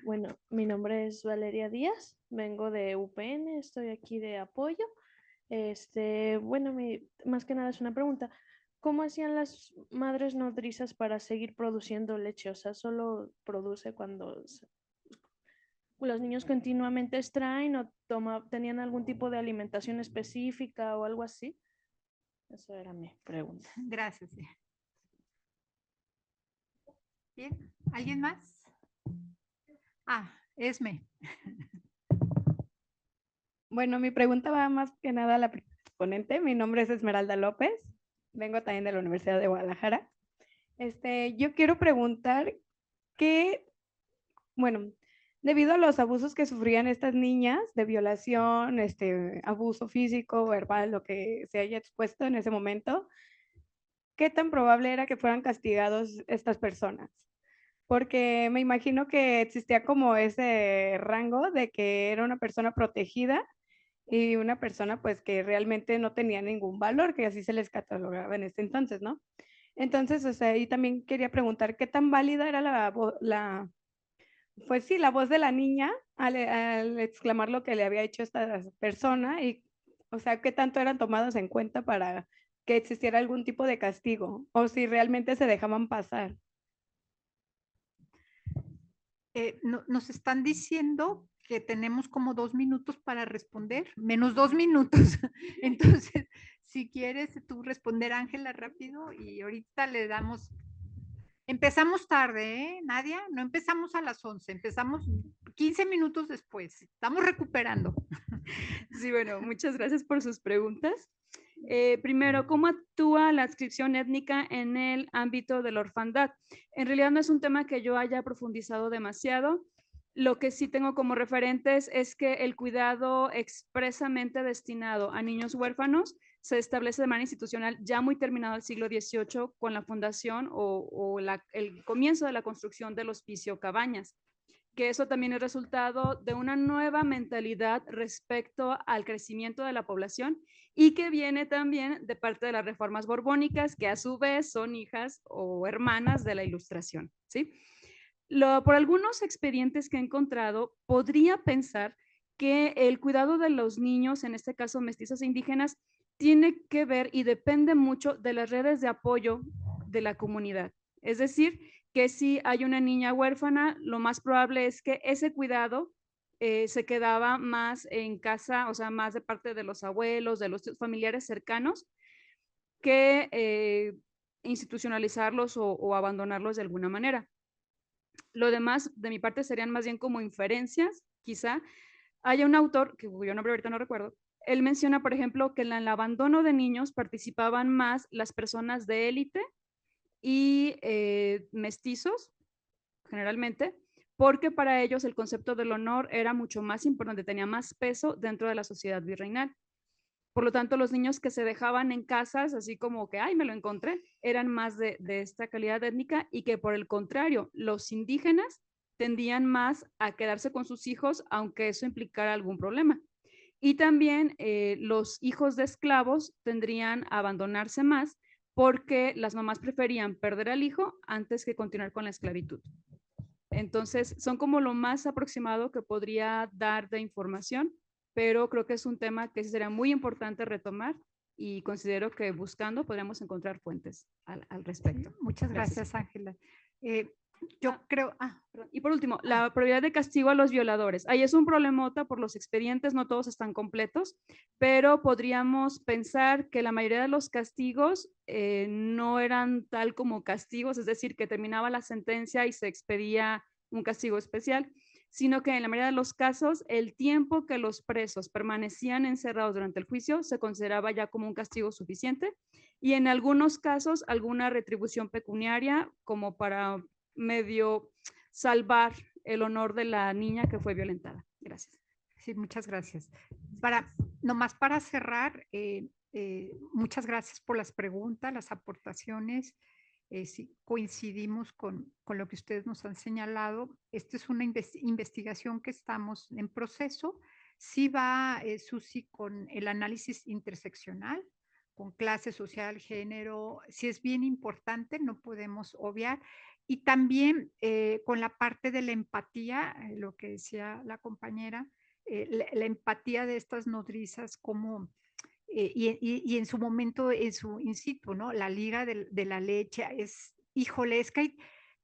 Bueno, mi nombre es Valeria Díaz, vengo de UPN, estoy aquí de apoyo. Bueno, más que nada es una pregunta. ¿Cómo hacían las madres nodrizas para seguir produciendo leche? O sea, ¿solo produce cuando los niños continuamente extraen o tenían algún tipo de alimentación específica o algo así? Esa era mi pregunta. Gracias. Bien, ¿alguien más? Esme. Bueno, mi pregunta va más que nada a la ponente. Mi nombre es Esmeralda López. Vengo también de la Universidad de Guadalajara. Yo quiero preguntar que, bueno, debido a los abusos que sufrían estas niñas de violación, abuso físico, verbal, lo que se haya expuesto en ese momento, ¿qué tan probable era que fueran castigados estas personas? Porque me imagino que existía como ese rango de que era una persona protegida y una persona pues que realmente no tenía ningún valor, que así se les catalogaba en ese entonces, ¿no? Entonces, o sea, y también quería preguntar qué tan válida era pues sí, la voz de la niña al exclamar lo que le había hecho esta persona y, o sea, qué tanto eran tomados en cuenta para que existiera algún tipo de castigo o si realmente se dejaban pasar. Nos están diciendo que tenemos como 2 minutos para responder, menos 2 minutos. Entonces, si quieres tú responder, Ángela, rápido, y ahorita le damos. Empezamos tarde, ¿eh, Nadia? No empezamos a las 11, empezamos 15 minutos después. Estamos recuperando. Sí, bueno, muchas gracias por sus preguntas. Primero, ¿cómo actúa la adscripción étnica en el ámbito de la orfandad? En realidad no es un tema que yo haya profundizado demasiado. Lo que sí tengo como referentes es que el cuidado expresamente destinado a niños huérfanos se establece de manera institucional ya muy terminado el siglo XVIII con la fundación o el comienzo de la construcción del Hospicio Cabañas, que eso también es resultado de una nueva mentalidad respecto al crecimiento de la población y que viene también de parte de las reformas borbónicas, que a su vez son hijas o hermanas de la Ilustración, ¿sí? Por algunos expedientes que he encontrado, podría pensar que el cuidado de los niños, en este caso mestizos e indígenas, tiene que ver y depende mucho de las redes de apoyo de la comunidad. Es decir, que si hay una niña huérfana, lo más probable es que ese cuidado se quedaba más en casa, o sea, más de parte de los abuelos, de los familiares cercanos, que institucionalizarlos o abandonarlos de alguna manera. Lo demás, de mi parte, serían más bien como inferencias, quizá. Hay un autor, que cuyo nombre ahorita no recuerdo, él menciona, por ejemplo, que en el abandono de niños participaban más las personas de élite y mestizos, generalmente, porque para ellos el concepto del honor era mucho más importante, tenía más peso dentro de la sociedad virreinal. Por lo tanto, los niños que se dejaban en casas, así como que, ay, me lo encontré, eran más de esta calidad étnica, y que por el contrario, los indígenas tendían más a quedarse con sus hijos, aunque eso implicara algún problema. Y también los hijos de esclavos tendrían a abandonarse más porque las mamás preferían perder al hijo antes que continuar con la esclavitud. Entonces, son como lo más aproximado que podría dar de información, pero creo que es un tema que sería muy importante retomar, y considero que buscando podríamos encontrar fuentes al respecto. Muchas gracias, Ángela. Yo creo... perdón. Y por último, la probabilidad de castigo a los violadores. Ahí es un problemota por los expedientes, no todos están completos, pero podríamos pensar que la mayoría de los castigos no eran tal como castigos, es decir, que terminaba la sentencia y se expedía un castigo especial, sino que en la mayoría de los casos el tiempo que los presos permanecían encerrados durante el juicio se consideraba ya como un castigo suficiente, y en algunos casos alguna retribución pecuniaria como para medio salvar el honor de la niña que fue violentada. Gracias. Sí, muchas gracias. Nomás para cerrar, muchas gracias por las preguntas, las aportaciones. Sí, coincidimos con lo que ustedes nos han señalado. Esta es una investigación que estamos en proceso. Sí va, Susi, con el análisis interseccional, con clase social, género. Sí es bien importante, no podemos obviar. Y también con la parte de la empatía, lo que decía la compañera, la empatía de estas nodrizas, como y en su momento, en su in situ, ¿no? La liga de la leche es, híjole, es que hay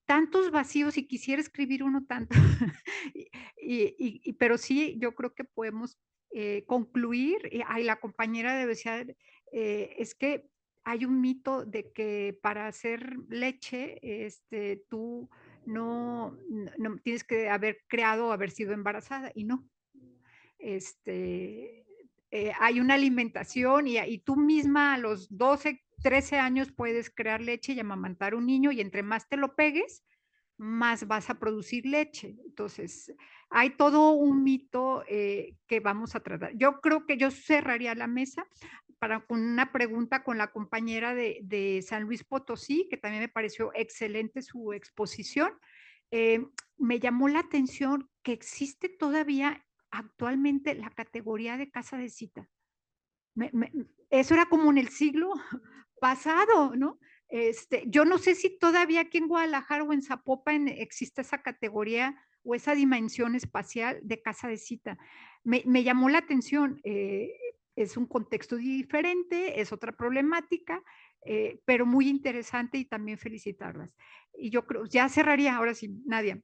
tantos vacíos y quisiera escribir uno tanto. Pero sí, yo creo que podemos concluir. Ay, la compañera decía, es que hay un mito de que para hacer leche, tú no tienes que haber creado o haber sido embarazada, y no. Hay una alimentación y tú misma a los 12, 13 años puedes crear leche y amamantar un niño, y entre más te lo pegues, más vas a producir leche. Entonces, hay todo un mito que vamos a tratar. Yo creo que yo cerraría la mesa con una pregunta con la compañera de San Luis Potosí, que también me pareció excelente su exposición. Me llamó la atención que existe todavía actualmente la categoría de casa de cita. Eso era como en el siglo pasado, ¿no? Yo no sé si todavía aquí en Guadalajara o en Zapopan existe esa categoría o esa dimensión espacial de casa de cita. Me llamó la atención. Es un contexto diferente, es otra problemática, pero muy interesante, y también felicitarlas. Y yo creo, ya cerraría, ahora sí, Nadia.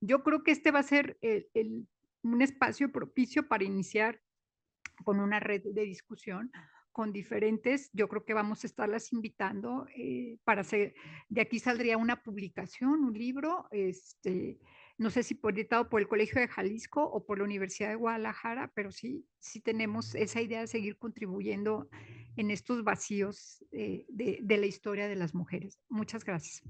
Yo creo que este va a ser un espacio propicio para iniciar con una red de discusión con diferentes. Yo creo que vamos a estarlas invitando para hacer, de aquí saldría una publicación, un libro, no sé si editado por el Colegio de Jalisco o por la Universidad de Guadalajara, pero sí tenemos esa idea de seguir contribuyendo en estos vacíos de la historia de las mujeres. Muchas gracias.